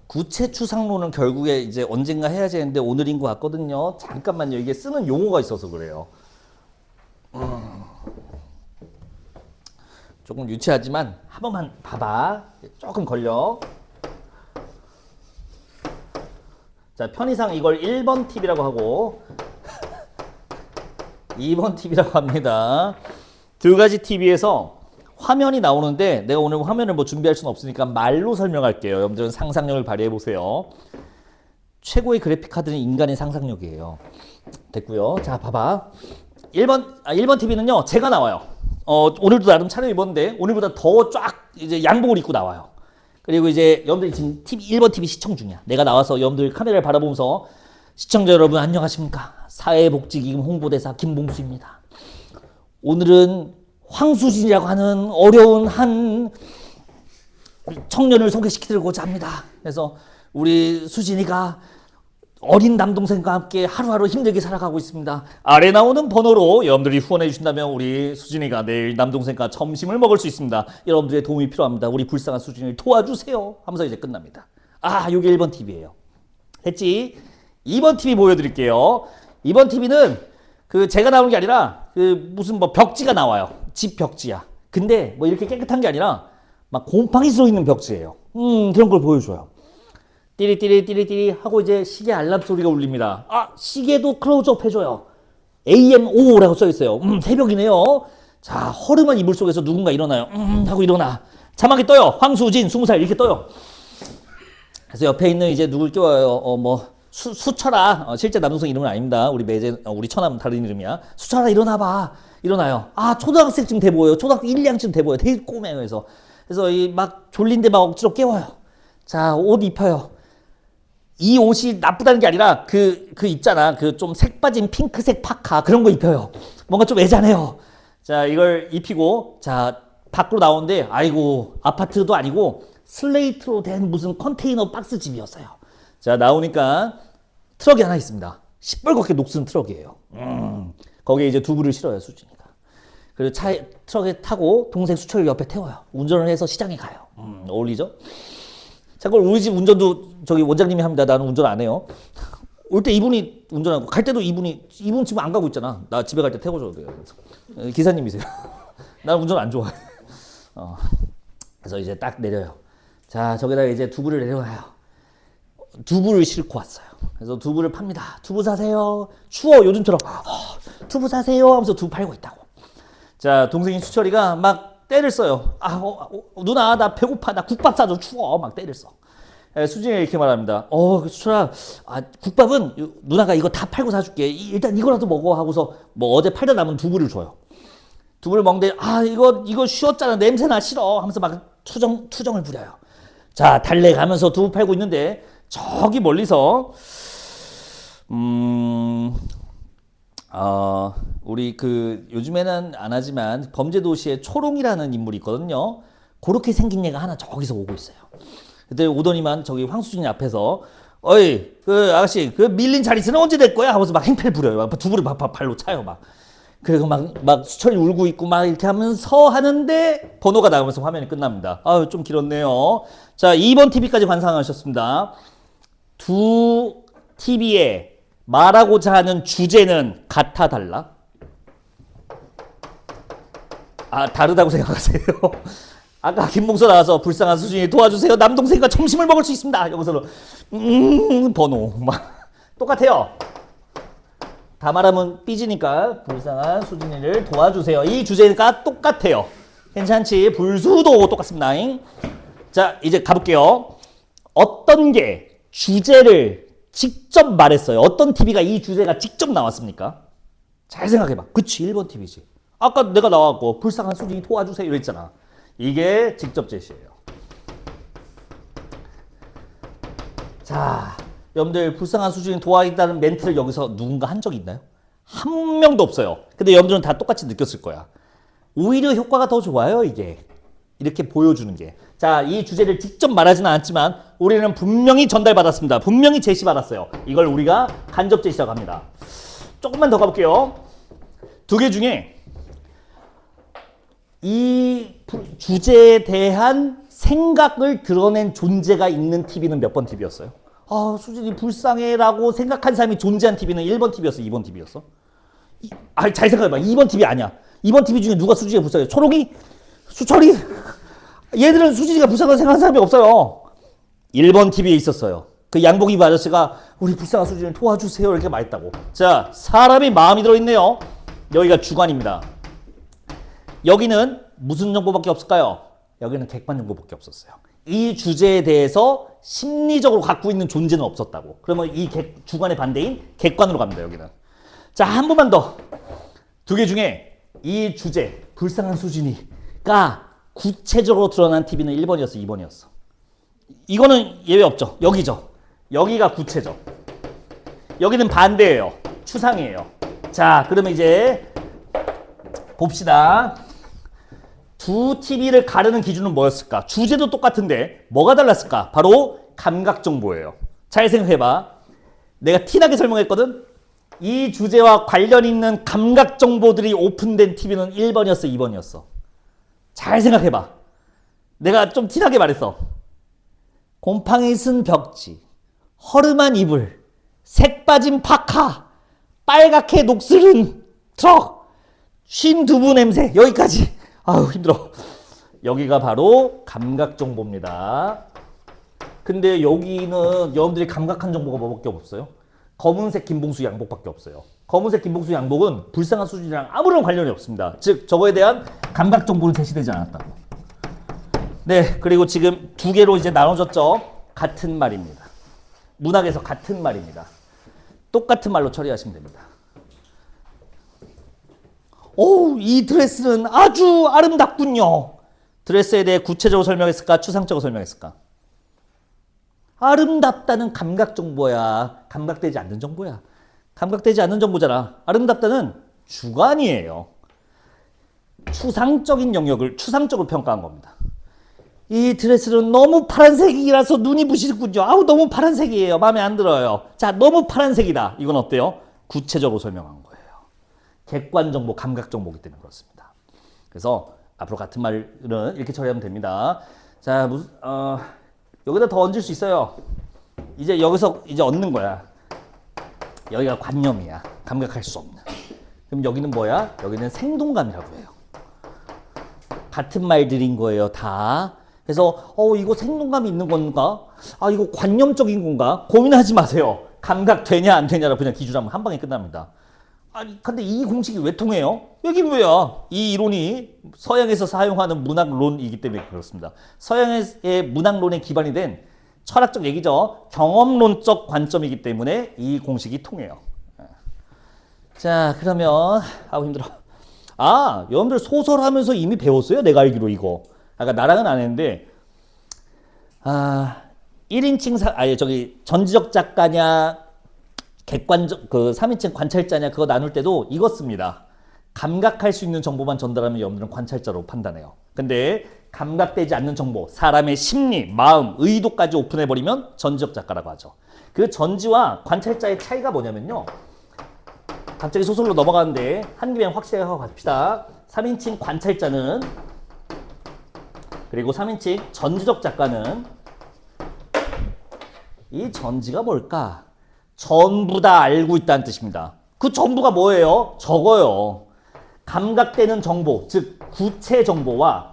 구체 추상론은 결국에 이제 언젠가 해야 되는데 오늘인 것 같거든요. 잠깐만요. 이게 쓰는 용어가 있어서 그래요. 조금 유치하지만 한 번만 봐봐. 조금 걸려. 자, 편의상 이걸 1번 팁이라고 하고 2번 팁이라고 합니다. 두 가지 팁에서 화면이 나오는데 내가 오늘 화면을 뭐 준비할 수는 없으니까 말로 설명할게요. 여러분들은 상상력을 발휘해 보세요. 최고의 그래픽 카드는 인간의 상상력이에요. 됐고요. 자, 봐봐. 1번 TV는요. 제가 나와요. 오늘도 나름 차려입었는데 오늘보다 더 쫙 이제 양복을 입고 나와요. 그리고 이제 여러분들이 지금 1번 TV 시청 중이야. 내가 나와서 여러분들 카메라를 바라보면서 시청자 여러분 안녕하십니까? 사회복지기금 홍보대사 김봉수입니다. 오늘은 황수진이라고 하는 어려운 한 청년을 소개시키려고자 합니다. 그래서 우리 수진이가 어린 남동생과 함께 하루하루 힘들게 살아가고 있습니다. 아래 나오는 번호로 여러분들이 후원해 주신다면 우리 수진이가 내일 남동생과 점심을 먹을 수 있습니다. 여러분들의 도움이 필요합니다. 우리 불쌍한 수진이를 도와주세요. 하면서 이제 끝납니다. 아, 요게 1번 TV예요. 됐지? 2번 TV 보여드릴게요. 2번 TV는 그 제가 나오는 게 아니라 그 무슨 뭐 벽지가 나와요. 집 벽지야. 근데 뭐 이렇게 깨끗한 게 아니라 막 곰팡이 써 있는 벽지예요. 그런 걸 보여줘요. 띠리띠리 하고 이제 시계 알람 소리가 울립니다. 아, 시계도 클로즈업 해줘요. AM5라고 써 있어요. 새벽이네요. 자, 허름한 이불 속에서 누군가 일어나요. 하고 일어나. 자막이 떠요. 황수진 20살 이렇게 떠요. 그래서 옆에 있는 이제 누굴 껴요. 수철아. 실제 남동생 이름은 아닙니다. 우리 매제 우리 처남 다른 이름이야. 수철아 일어나봐. 일어나요. 아, 초등학생쯤 돼 보여요. 초등학교 1, 2학년쯤 돼 보여요. 되게 꼬매요. 그래서 이 막 졸린데 막 억지로 깨워요. 자, 옷 입혀요. 이 옷이 나쁘다는 게 아니라 그 있잖아. 그 좀 색 빠진 핑크색 파카 그런 거 입혀요. 뭔가 좀 애잔해요. 자, 이걸 입히고 자, 밖으로 나오는데 아이고, 아파트도 아니고 슬레이트로 된 무슨 컨테이너 박스 집이었어요. 자, 나오니까 트럭이 하나 있습니다. 시뻘겋게 녹슨 트럭이에요. 거기에 이제 두부를 실어요, 수진이가. 그리고 트럭에 타고 동생 수철을 옆에 태워요. 운전을 해서 시장에 가요. 어울리죠? 참고로 우리 집 운전도 저기 원장님이 합니다. 나는 운전 안 해요. 올 때 이분이 운전하고 갈 때도 이분 지금 안 가고 있잖아. 나 집에 갈 때 태워줘도 돼요. 기사님이세요. 나는 운전 안 좋아해. 그래서 이제 딱 내려요. 자, 저기다가 이제 두부를 내려놔요. 두부를 싣고 왔어요. 그래서 두부를 팝니다. 두부 사세요. 추워 요즘처럼. 두부 사세요 하면서 두부 팔고 있다고. 자, 동생인 수철이가 막 때를 써요. 누나 나 배고파. 나 국밥 사줘. 추워. 막 때를 써. 수진이가 이렇게 말합니다. 수철아, 국밥은 누나가 이거 다 팔고 사줄게. 일단 이거라도 먹어 하고서 뭐 어제 팔다 남은 두부를 줘요. 두부를 먹는데 이거 쉬었잖아. 냄새나 싫어 하면서 막 투정을 부려요. 자, 달래가면서 두부 팔고 있는데 저기 멀리서 우리 그 요즘에는 안 하지만 범죄도시에 초롱이라는 인물이 있거든요. 그렇게 생긴 얘가 하나 저기서 오고 있어요. 그때 오더니만 저기 황수진이 앞에서 어이 그 아가씨 그 밀린 자릿수는 언제 될 거야 하면서 막 행패를 부려요. 두부를 발로 차요 막. 그리고 막 수철이 울고 있고 막 이렇게 하면서 하는데 번호가 나오면서 화면이 끝납니다. 좀 길었네요. 자, 2번 TV까지 관상하셨습니다. 두 TV에 말하고자 하는 주제는 같아 달라? 다르다고 생각하세요? 아까 김봉서 나와서 불쌍한 수진이 도와주세요. 남동생과 점심을 먹을 수 있습니다. 여기서 번호 막 똑같아요. 다 말하면 삐지니까 불쌍한 수진이를 도와주세요. 이 주제가 똑같아요. 괜찮지? 불수도 똑같습니다. 자, 이제 가볼게요. 어떤 게 주제를 직접 말했어요? 어떤 TV가 이 주제가 직접 나왔습니까? 잘 생각해봐. 그치, 1번 TV지. 아까 내가 나왔고 불쌍한 수진이 도와주세요 이랬잖아. 이게 직접 제시예요. 자, 여러분들 불쌍한 수준이 도와있다는 멘트를 여기서 누군가 한 적이 있나요? 한 명도 없어요. 근데 여러분들은 다 똑같이 느꼈을 거야. 오히려 효과가 더 좋아요, 이게. 이렇게 보여주는 게. 자, 이 주제를 직접 말하지는 않지만 우리는 분명히 전달받았습니다. 분명히 제시받았어요. 이걸 우리가 간접 제시라고 합니다. 조금만 더 가볼게요. 두 개 중에 이 주제에 대한 생각을 드러낸 존재가 있는 TV는 몇 번 TV였어요? 아, 수진이 불쌍해라고 생각한 사람이 존재한 TV는 1번 TV였어, 2번 TV였어? 잘 생각해봐. 2번 TV 아니야. 2번 TV 중에 누가 수진이가 불쌍해? 초록이? 수철이? 얘들은 수진이가 불쌍하다고 생각한 사람이 없어요. 1번 TV에 있었어요. 그 양복 입은 아저씨가 우리 불쌍한 수진을 도와주세요 이렇게 말했다고. 자, 사람이 마음이 들어있네요. 여기가 주관입니다. 여기는 무슨 정보밖에 없을까요? 여기는 객관 정보밖에 없었어요. 이 주제에 대해서 심리적으로 갖고 있는 존재는 없었다고. 그러면 이 주관의 반대인 객관으로 갑니다. 여기는. 자, 한 번만 더. 두 개 중에 이 주제 불쌍한 수진이가 구체적으로 드러난 TV는 1번이었어, 2번이었어. 이거는 예외 없죠. 여기죠. 여기가 구체적. 여기는 반대예요. 추상이에요. 자, 그러면 이제 봅시다. 두 TV를 가르는 기준은 뭐였을까? 주제도 똑같은데 뭐가 달랐을까? 바로 감각정보예요. 잘 생각해봐. 내가 티나게 설명했거든? 이 주제와 관련 있는 감각정보들이 오픈된 TV는 1번이었어, 2번이었어. 잘 생각해봐. 내가 좀 티나게 말했어. 곰팡이 쓴 벽지, 허름한 이불, 색 빠진 파카, 빨갛게 녹슬은 트럭, 쉰 두부 냄새. 여기까지. 아우, 힘들어. 여기가 바로 감각 정보입니다. 근데 여기는 여러분들이 감각한 정보가 뭐밖에 없어요? 검은색 김봉수 양복밖에 없어요. 검은색 김봉수 양복은 불쌍한 수준이랑 아무런 관련이 없습니다. 즉, 저거에 대한 감각 정보는 제시되지 않았다고. 네, 그리고 지금 두 개로 이제 나눠졌죠. 같은 말입니다. 문학에서 같은 말입니다. 똑같은 말로 처리하시면 됩니다. 오, 이 드레스는 아주 아름답군요. 드레스에 대해 구체적으로 설명했을까? 추상적으로 설명했을까? 아름답다는 감각 정보야. 감각되지 않는 정보야. 감각되지 않는 정보잖아. 아름답다는 주관이에요. 추상적인 영역을 추상적으로 평가한 겁니다. 이 드레스는 너무 파란색이라서 눈이 부시군요. 아우, 너무 파란색이에요. 마음에 안 들어요. 자, 너무 파란색이다. 이건 어때요? 구체적으로 설명한 거예요. 객관 정보, 감각 정보이기 때문에 그렇습니다. 그래서 앞으로 같은 말은 이렇게 처리하면 됩니다. 자, 여기다 더 얹을 수 있어요. 이제 여기서 이제 얻는 거야. 여기가 관념이야. 감각할 수 없는. 그럼 여기는 뭐야? 여기는 생동감이라고 해요. 같은 말들인 거예요, 다. 그래서 이거 생동감이 있는 건가? 아, 이거 관념적인 건가? 고민하지 마세요. 감각 되냐 안 되냐로 그냥 기준하면 한 방에 끝납니다. 아니, 근데 이 공식이 왜 통해요? 여긴 왜야? 이 이론이 서양에서 사용하는 문학론이기 때문에 그렇습니다. 서양의 문학론에 기반이 된 철학적 얘기죠. 경험론적 관점이기 때문에 이 공식이 통해요. 자, 그러면 힘들어. 아, 여러분들 소설 하면서 이미 배웠어요? 내가 알기로 이거. 아까 나랑은 안 했는데 1인칭 전지적 작가냐 객관적 3인칭 관찰자냐 그거 나눌 때도 이거 씁니다. 감각할 수 있는 정보만 전달하면 여러분들은 관찰자로 판단해요. 근데 감각되지 않는 정보, 사람의 심리, 마음, 의도까지 오픈해버리면 전지적 작가라고 하죠. 그 전지와 관찰자의 차이가 뭐냐면요. 갑자기 소설로 넘어가는데 한 김에 확실하게 하고 갑시다. 3인칭 관찰자는 그리고 3인칭 전지적 작가는 이 전지가 뭘까? 전부 다 알고 있다는 뜻입니다. 그 전부가 뭐예요? 저거요. 감각되는 정보, 즉 구체 정보와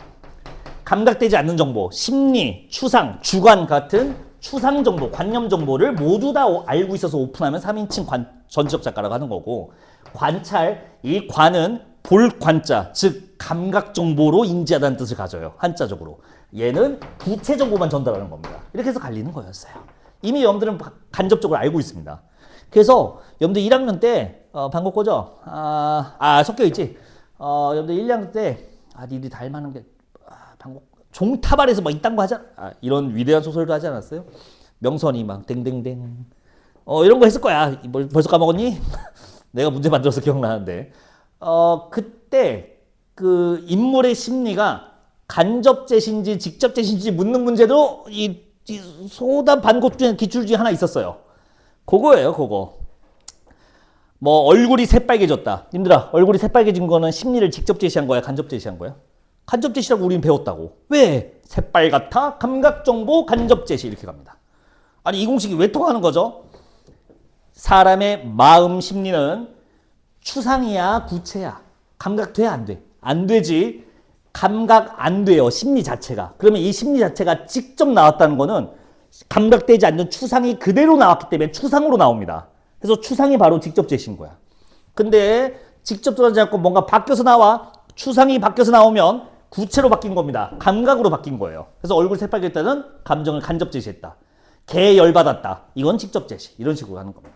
감각되지 않는 정보, 심리, 추상, 주관 같은 추상 정보, 관념 정보를 모두 다 알고 있어서 오픈하면 3인칭 전지적 작가라고 하는 거고, 관찰, 이 관은 볼 관자, 즉 감각 정보로 인지하다는 뜻을 가져요. 한자적으로. 얘는 구체 정보만 전달하는 겁니다. 이렇게 해서 갈리는 거였어요. 이미 여러분들은 간접적으로 알고 있습니다. 그래서 여러분들 1학년 때 방금 거죠? 섞여 있지. 여러분들 1학년 때 니들이 다 알만한 게 방금 종타발에서 막 이딴 거 하잖아. 이런 위대한 소설도 하지 않았어요? 명선이 막 댕댕댕. 이런 거 했을 거야. 벌써 까먹었니? 내가 문제 만들어서 기억나는데. 그때 그 인물의 심리가 간접제신지 직접제신지 묻는 문제도 이 소단 반곡 중에 기출 중에 하나 있었어요. 그거예요, 그거. 뭐 얼굴이 새빨개졌다. 님들아, 얼굴이 새빨개진 거는 심리를 직접 제시한 거야, 간접 제시한 거야? 간접 제시라고 우리는 배웠다고. 왜? 새빨갛다, 감각정보, 간접 제시 이렇게 갑니다. 아니 이 공식이 왜 통하는 거죠? 사람의 마음 심리는 추상이야, 구체야? 감각돼, 안 돼? 안 되지. 감각 안 돼요, 심리 자체가. 그러면 이 심리 자체가 직접 나왔다는 거는 감각되지 않는 추상이 그대로 나왔기 때문에 추상으로 나옵니다. 그래서 추상이 바로 직접 제시인 거야. 근데 직접 들어가지 않고 뭔가 바뀌어서 나와. 추상이 바뀌어서 나오면 구체로 바뀐 겁니다. 감각으로 바뀐 거예요. 그래서 얼굴 새빨개졌다는 감정을 간접 제시했다. 개 열받았다. 이건 직접 제시. 이런 식으로 하는 겁니다.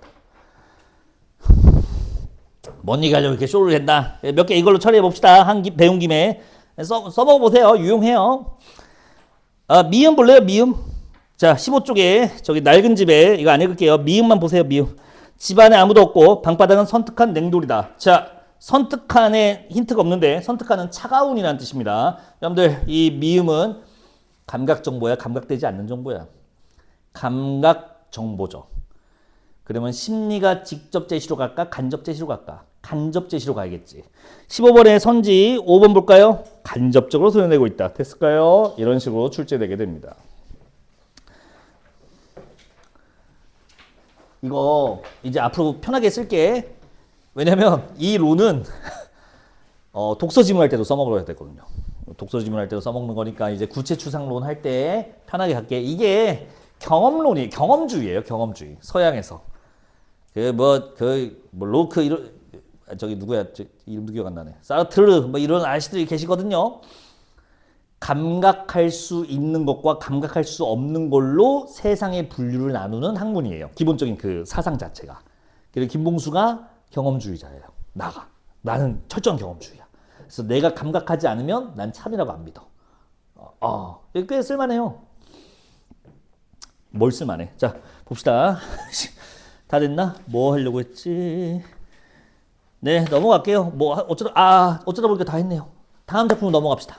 뭔 얘기 하려고 이렇게 쇼를 했나? 몇 개 이걸로 처리해 봅시다. 배운 김에. 써먹어 보세요. 유용해요. 미음 볼래요? 미음. 자, 15쪽에 저기 낡은 집에 이거 안 읽을게요. 미음만 보세요. 미음. 집안에 아무도 없고 방바닥은 선특한 냉돌이다. 자, 선특한에 힌트가 없는데 선특한은 차가운이라는 뜻입니다. 여러분들 이 미음은 감각 정보야, 감각되지 않는 정보야. 감각 정보죠. 그러면 심리가 직접 제시로 갈까? 간접 제시로 갈까? 간접 제시로 가야겠지. 15번의 선지 5번 볼까요? 간접적으로 소개내고 있다. 됐을까요? 이런 식으로 출제되게 됩니다. 이거 이제 앞으로 편하게 쓸게. 왜냐면 이 론은 독서 지문할 때도 써먹어야 되거든요. 독서 지문할 때도 써먹는 거니까 이제 구체 추상론 할 때 편하게 갈게. 이게 경험론이 경험주의예요. 경험주의. 서양에서. 로크 이런 저기 누구야? 이름도 기억 안 나네. 사르트르 뭐 이런 아저씨들이 계시거든요. 감각할 수 있는 것과 감각할 수 없는 걸로 세상의 분류를 나누는 학문이에요. 기본적인 그 사상 자체가. 그리고 김봉수가 경험주의자예요. 나는 철저한 경험주의야. 그래서 내가 감각하지 않으면 난 참이라고 안 믿어. 꽤 쓸만해요. 뭘 쓸만해? 자, 봅시다. 다 됐나? 뭐 하려고 했지? 네, 넘어갈게요. 어쩌다 보니까 다 했네요. 다음 작품으로 넘어갑시다.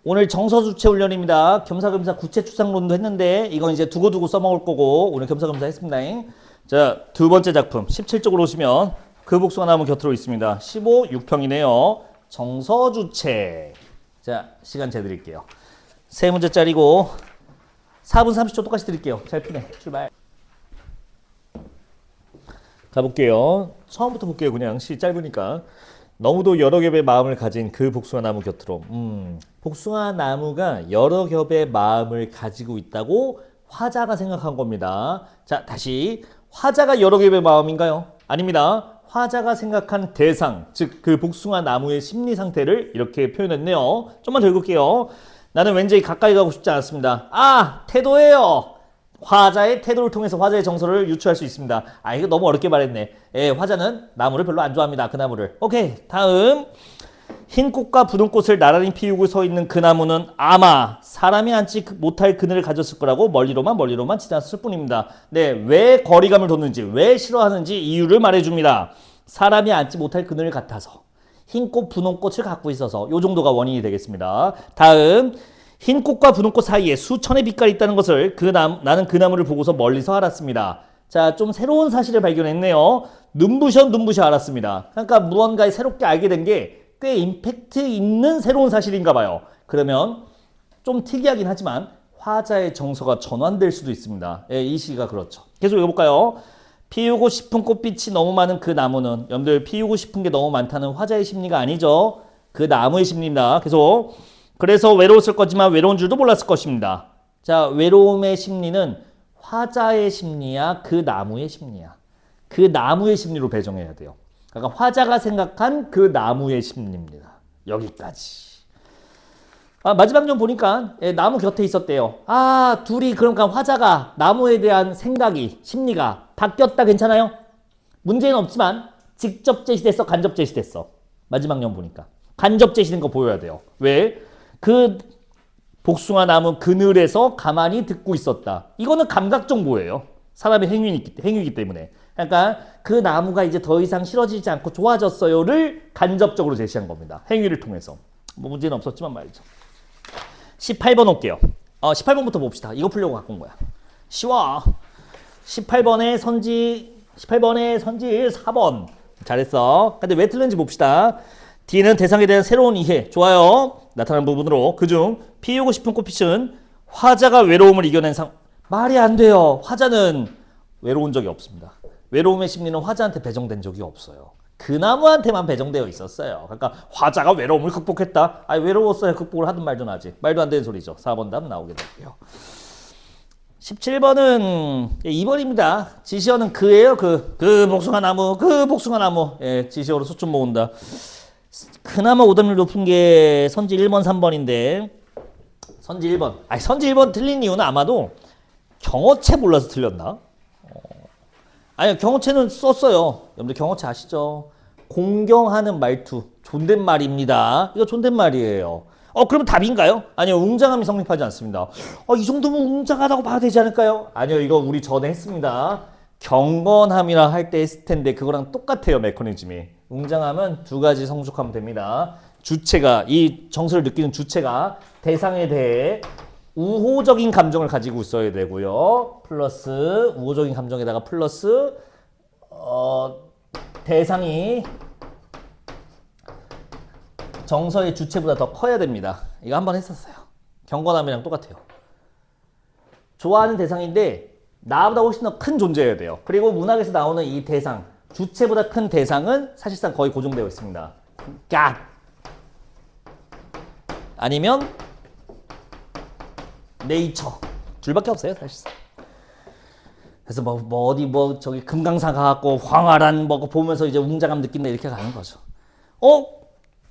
오늘 정서주체 훈련입니다. 겸사겸사 구체추상론도 했는데 이건 이제 두고두고 써먹을 거고 오늘 겸사겸사 했습니다. 자, 두 번째 작품 17쪽으로 오시면 그 복숭아 나무 곁으로 있습니다. 15, 6평이네요. 정서주체. 자, 시간 재드릴게요. 3문제짜리고 4분 30초 똑같이 드릴게요. 잘 피네. 출발. 가볼게요. 처음부터 볼게요. 그냥 시 짧으니까. 너무도 여러 겹의 마음을 가진 그 복숭아 나무 곁으로. 복숭아 나무가 여러 겹의 마음을 가지고 있다고 화자가 생각한 겁니다. 자, 다시. 화자가 여러 겹의 마음인가요? 아닙니다. 화자가 생각한 대상, 즉 그 복숭아 나무의 심리 상태를 이렇게 표현했네요. 좀만 더 읽을게요. 나는 왠지 가까이 가고 싶지 않았습니다. 태도예요. 화자의 태도를 통해서 화자의 정서를 유추할 수 있습니다. 이거 너무 어렵게 말했네. 화자는 나무를 별로 안 좋아합니다. 그 나무를. 오케이, 다음. 흰 꽃과 붉은 꽃을 나란히 피우고 서 있는 그 나무는 아마 사람이 앉지 못할 그늘을 가졌을 거라고 멀리로만 지나쳤을 뿐입니다. 네, 왜 거리감을 뒀는지, 왜 싫어하는지 이유를 말해줍니다. 사람이 앉지 못할 그늘 같아서. 흰 꽃, 분홍 꽃을 갖고 있어서 이 정도가 원인이 되겠습니다. 다음. 흰 꽃과 분홍 꽃 사이에 수천의 빛깔이 있다는 것을 나는 그 나무를 보고서 멀리서 알았습니다. 자, 좀 새로운 사실을 발견했네요. 눈부셔 알았습니다. 그러니까 무언가에 새롭게 알게 된 게 꽤 임팩트 있는 새로운 사실인가 봐요. 그러면 좀 특이하긴 하지만 화자의 정서가 전환될 수도 있습니다. 이 시가 그렇죠. 계속 읽어볼까요? 피우고 싶은 꽃빛이 너무 많은 그 나무는, 여러분들 피우고 싶은 게 너무 많다는 화자의 심리가 아니죠. 그 나무의 심리입니다. 계속. 그래서 외로웠을 거지만 외로운 줄도 몰랐을 것입니다. 자, 외로움의 심리는 화자의 심리야, 그 나무의 심리야. 그 나무의 심리로 배정해야 돼요. 그러니까 화자가 생각한 그 나무의 심리입니다. 여기까지. 마지막 좀 보니까 나무 곁에 있었대요. 둘이 그러니까 화자가 나무에 대한 생각이 심리가 바뀌었다. 괜찮아요? 문제는 없지만 직접 제시됐어, 간접 제시됐어. 마지막 년 보니까 간접 제시된 거 보여야 돼요. 왜? 그 복숭아 나무 그늘에서 가만히 듣고 있었다. 이거는 감각 정보예요. 사람의 행위이기 때문에. 그러니까 그 나무가 이제 더 이상 싫어지지 않고 좋아졌어요를 간접적으로 제시한 겁니다. 행위를 통해서. 뭐 문제는 없었지만 말이죠. 18번 올게요. 18번부터 봅시다. 이거 풀려고 갖고 온 거야. 쉬워. 18번의 선지 4번. 잘했어. 근데 왜 틀렸는지 봅시다. D는 대상에 대한 새로운 이해. 좋아요. 나타난 부분으로. 그중 피우고 싶은 꽃빛은 화자가 외로움을 이겨낸 말이 안 돼요. 화자는 외로운 적이 없습니다. 외로움의 심리는 화자한테 배정된 적이 없어요. 그 나무한테만 배정되어 있었어요. 그러니까 화자가 외로움을 극복했다. 외로웠어요. 극복을 하든 말든 하지. 말도 안 되는 소리죠. 4번 답 나오게 되고요. 17번은 2번입니다. 지시어는 그예요. 그 복숭아 나무. 예, 지시어로 수준 모은다. 그나마 오답률 높은 게 선지 1번, 3번인데 선지 1번. 선지 1번 틀린 이유는 아마도 경어체 몰라서 틀렸나? 아니요, 경어체는 썼어요. 여러분들 경어체 아시죠? 공경하는 말투, 존댓말입니다. 이거 존댓말이에요. 그럼 답인가요? 아니요, 웅장함이 성립하지 않습니다. 이 정도면 웅장하다고 봐도 되지 않을까요? 아니요, 이거 우리 전에 했습니다. 경건함이라 할 때 했을 텐데 그거랑 똑같아요, 메커니즘이. 웅장함은 두 가지 성숙하면 됩니다. 주체가, 이 정서를 느끼는 주체가 대상에 대해 우호적인 감정을 가지고 있어야 되고요. 플러스 우호적인 감정에다가 플러스 대상이 정서의 주체보다 더 커야 됩니다. 이거 한번 했었어요. 경건함이랑 똑같아요. 좋아하는 대상인데 나보다 훨씬 더 큰 존재여야 돼요. 그리고 문학에서 나오는 이 대상, 주체보다 큰 대상은 사실상 거의 고정되어 있습니다. God 아니면 네이처 둘밖에 없어요, 사실상. 그래서 저기 금강산 가갖고 황활한 보면서 이제 웅장함 느낀다 이렇게 가는 거죠.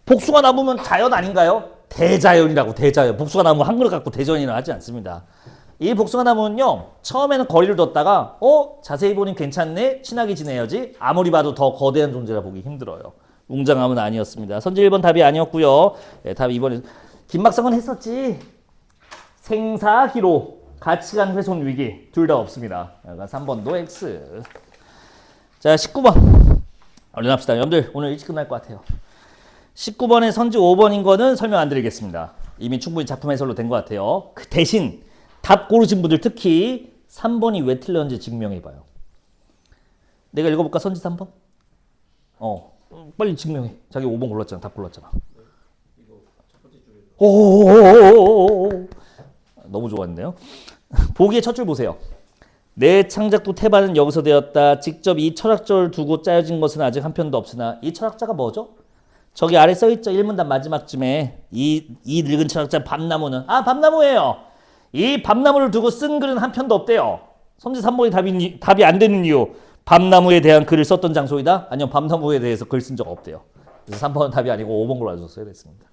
복숭아 나무면 자연 아닌가요? 대자연이라고. 대자연. 복숭아 나무 한 그릇 갖고 대자연이라 하지 않습니다. 이 복숭아 나무는요, 처음에는 거리를 뒀다가 자세히 보니 괜찮네, 친하게 지내야지, 아무리 봐도 더 거대한 존재라 보기 힘들어요. 웅장함은 아니었습니다. 선지 1번 답이 아니었고요. 네, 답 2번에 김박성은 했었지. 생사기로 가치관 훼손 위기 둘 다 없습니다. 3번도 X. 자, 19번 얼른 합시다. 여러분들 오늘 일찍 끝날 것 같아요. 19번에 선지 5번인 거는 설명 안 드리겠습니다. 이미 충분히 작품 해설로 된 것 같아요. 그 대신 답 고르신 분들 특히 3번이 왜 틀렸는지 증명해봐요. 내가 읽어볼까? 선지 3번? 빨리 증명해. 자기 5번 골랐잖아. 답 골랐잖아. 오, 너무 좋았네요. 보기의 첫 줄 보세요. 내 창작도 태반은 여기서 되었다. 직접 이 철학자를 두고 짜여진 것은 아직 한 편도 없으나 이 철학자가 뭐죠? 저기 아래 써있죠. 1문단 마지막쯤에 이 늙은 철학자 밤나무는 밤나무예요. 이 밤나무를 두고 쓴 글은 한 편도 없대요. 선지 3번이 답이 안 되는 이유. 밤나무에 대한 글을 썼던 장소이다? 아니요, 밤나무에 대해서 글 쓴 적 없대요. 그래서 3번은 답이 아니고 5번 걸로 써야 됐습니다.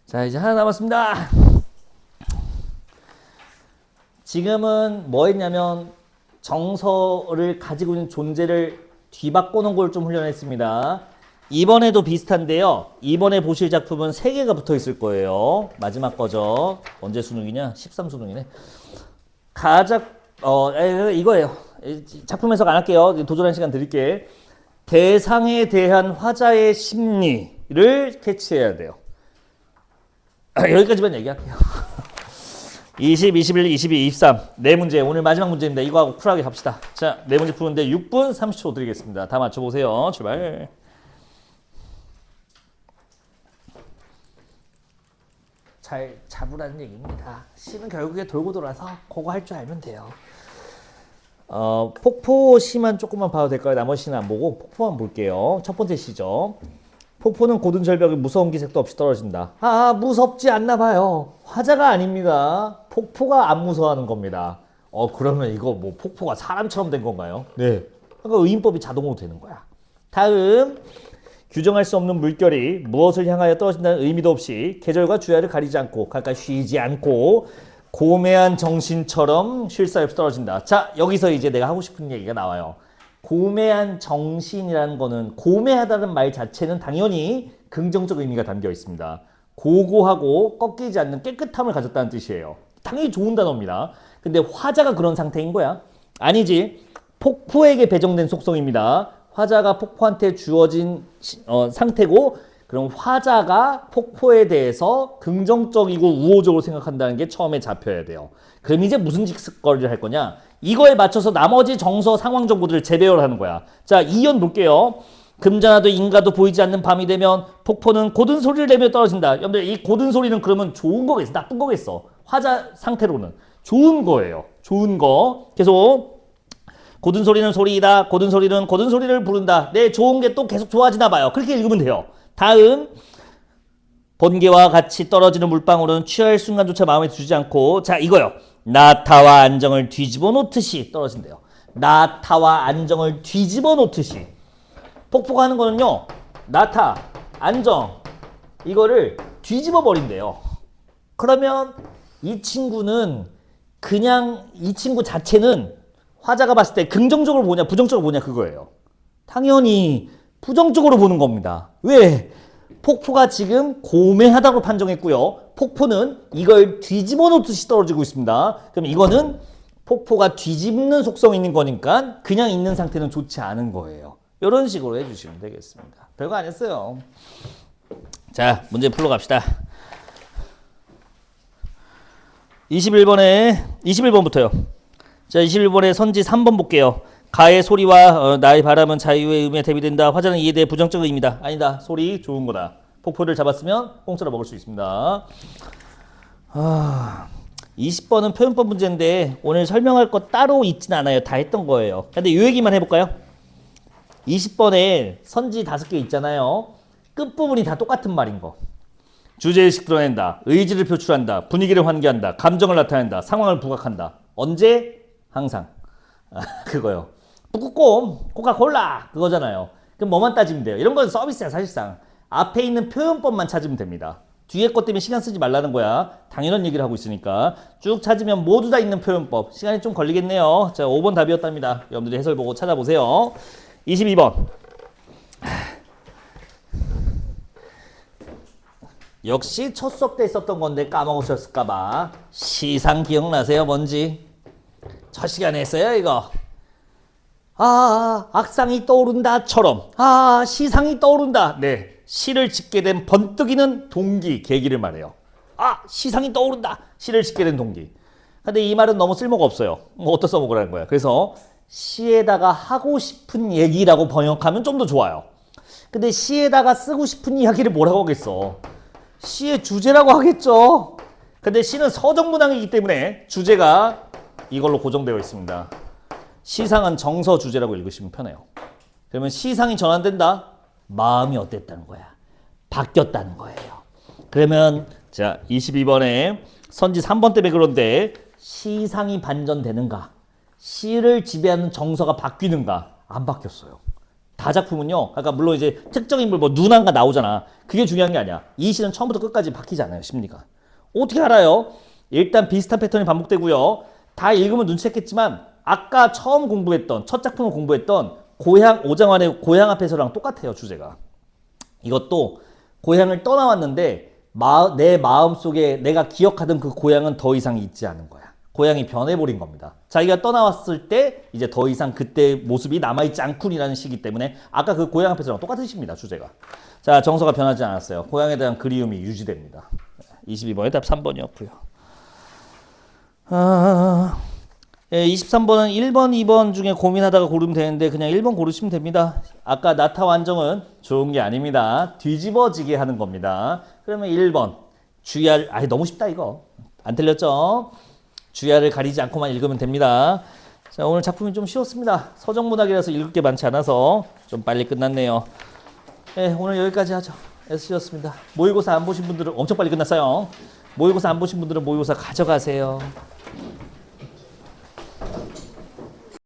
자, 이제 하나 남았습니다. 지금은 뭐 했냐면 정서를 가지고 있는 존재를 뒤바꾸는 걸 좀 훈련했습니다. 이번에도 비슷한데요. 이번에 보실 작품은 3개가 붙어 있을 거예요. 마지막 거죠. 언제 수능이냐? 13수능이네. 이거예요. 작품 해석 안 할게요. 도전할 시간 드릴게. 대상에 대한 화자의 심리를 캐치해야 돼요. 여기까지만 얘기할게요. 20, 21, 22, 23. 네 문제. 오늘 마지막 문제입니다. 이거 하고 쿨하게 갑시다. 자, 네 문제 푸는데 6분 30초 드리겠습니다. 다 맞춰보세요. 출발. 잘 잡으라는 얘기입니다. 시는 결국에 돌고 돌아서 그거 할 줄 알면 돼요. 폭포 시만 조금만 봐도 될까요? 나머지 시는 안 보고 폭포만 볼게요. 첫 번째 시죠. 폭포는 고든 절벽에 무서운 기색도 없이 떨어진다. 무섭지 않나 봐요. 화자가 아닙니다. 폭포가 안 무서워하는 겁니다. 그러면 이거 폭포가 사람처럼 된 건가요? 네. 그러니까 의인법이 자동으로 되는 거야. 다음, 규정할 수 없는 물결이 무엇을 향하여 떨어진다는 의미도 없이 계절과 주야를 가리지 않고 가까이 쉬지 않고 고매한 정신처럼 쉴 새 없이 떨어진다. 자, 여기서 이제 내가 하고 싶은 얘기가 나와요. 고매한 정신이라는 거는, 고매하다는 말 자체는 당연히 긍정적 의미가 담겨 있습니다. 고고하고 꺾이지 않는 깨끗함을 가졌다는 뜻이에요. 당연히 좋은 단어입니다. 근데 화자가 그런 상태인 거야? 아니지. 폭포에게 배정된 속성입니다. 화자가 폭포한테 주어진 상태고, 그럼 화자가 폭포에 대해서 긍정적이고 우호적으로 생각한다는 게 처음에 잡혀야 돼요. 그럼 이제 무슨 짓거리를 할 거냐? 이거에 맞춰서 나머지 정서 상황 정보들을 재배열을 하는 거야. 자, 2연 볼게요. 금자나도 인가도 보이지 않는 밤이 되면 폭포는 고든 소리를 내며 떨어진다. 여러분들, 이 고든 소리는 그러면 좋은 거겠어? 나쁜 거겠어? 화자 상태로는 좋은 거예요. 좋은 거. 계속 고든 소리는 소리이다. 고든 소리는 고든 소리를 부른다. 네, 좋은 게 또 계속 좋아지나 봐요. 그렇게 읽으면 돼요. 다음, 번개와 같이 떨어지는 물방울은 취할 순간조차 마음에 두지 않고, 자, 이거요. 나타와 안정을 뒤집어 놓듯이 떨어진대요. 나타와 안정을 뒤집어 놓듯이. 폭포가 하는 거는요, 나타, 안정, 이거를 뒤집어 버린대요. 그러면 이 친구는 그냥, 이 친구 자체는 화자가 봤을 때 긍정적으로 보냐 부정적으로 보냐 그거예요. 당연히 부정적으로 보는 겁니다. 왜? 폭포가 지금 고매하다고 판정했고요. 폭포는 이걸 뒤집어 놓듯이 떨어지고 있습니다. 그럼 이거는 폭포가 뒤집는 속성이 있는 거니까 그냥 있는 상태는 좋지 않은 거예요. 이런 식으로 해주시면 되겠습니다. 별거 아니었어요. 자, 문제 풀러 갑시다. 21번부터요. 자, 21번에 선지 3번 볼게요. 가의 소리와 나의 바람은 자유의 의미에 대비된다. 화자는 이에 대해 부정적 의미다. 아니다. 소리 좋은 거다. 폭포를 잡았으면 공짜로 먹을 수 있습니다. 20번은 표현법 문제인데 오늘 설명할 거 따로 있진 않아요. 다 했던 거예요. 근데 이 얘기만 해볼까요? 20번에 선지 5개 있잖아요. 끝부분이 다 똑같은 말인 거. 주제의식 드러낸다. 의지를 표출한다. 분위기를 환기한다. 감정을 나타낸다. 상황을 부각한다. 언제? 항상. 그거요. 북극곰, 코카콜라 그거잖아요. 그럼 뭐만 따지면 돼요. 이런 건 서비스야 사실상. 앞에 있는 표현법만 찾으면 됩니다. 뒤에 것 때문에 시간 쓰지 말라는 거야. 당연한 얘기를 하고 있으니까. 쭉 찾으면 모두 다 있는 표현법. 시간이 좀 걸리겠네요. 자, 5번 답이었답니다. 여러분들이 해설 보고 찾아보세요. 22번. 역시 첫 수업 때 있었던 건데 까먹으셨을까봐. 시상 기억나세요? 뭔지? 첫 시간에 했어요 이거. 악상이 떠오른다처럼. 시상이 떠오른다. 네, 시를 짓게 된 번뜩이는 동기, 계기를 말해요. 시상이 떠오른다. 시를 짓게 된 동기. 근데 이 말은 너무 쓸모가 없어요. 뭐 어디다 써먹으라는 거야. 그래서 시에다가 하고 싶은 얘기라고 번역하면 좀 더 좋아요. 근데 시에다가 쓰고 싶은 이야기를 뭐라고 하겠어? 시의 주제라고 하겠죠. 근데 시는 서정문항이기 때문에 주제가 이걸로 고정되어 있습니다. 시상은 정서 주제라고 읽으시면 편해요. 그러면 시상이 전환된다? 마음이 어땠다는 거야? 바뀌었다는 거예요. 그러면 자, 22번에 선지 3번 때문에 그런데 시상이 반전되는가? 시를 지배하는 정서가 바뀌는가? 안 바뀌었어요. 다 작품은요. 아까 물론 이제 특정 인물 뭐 누난가 나오잖아. 그게 중요한 게 아니야. 이 시는 처음부터 끝까지 바뀌지 않아요. 심리가. 어떻게 알아요? 일단 비슷한 패턴이 반복되고요. 다 읽으면 눈치챘겠지만 아까 처음 공부했던 첫 작품을 공부했던 고향 오장환의 고향 앞에서랑 똑같아요. 주제가. 이것도 고향을 떠나왔는데 내 마음속에 내가 기억하던 그 고향은 더 이상 있지 않은 거야. 고향이 변해버린 겁니다. 자기가 떠나왔을 때 이제 더 이상 그때 모습이 남아있지 않군이라는 시기 때문에 아까 그 고향 앞에서랑 똑같은 시입니다. 주제가. 자, 정서가 변하지 않았어요. 고향에 대한 그리움이 유지됩니다. 22번의 답 3번이었고요. 23번은 1번, 2번 중에 고민하다가 고르면 되는데 그냥 1번 고르시면 됩니다. 아까 나타와 안정은 좋은 게 아닙니다. 뒤집어지게 하는 겁니다. 그러면 1번 주야를 너무 쉽다 이거. 안 틀렸죠? 주야를 가리지 않고만 읽으면 됩니다. 자, 오늘 작품이 좀 쉬웠습니다. 서정문학이라서 읽을 게 많지 않아서 좀 빨리 끝났네요. 네, 오늘 여기까지 하죠. 애쓰셨습니다. 모의고사 안 보신 분들은 엄청 빨리 끝났어요. 모의고사 안 보신 분들은 모의고사 가져가세요.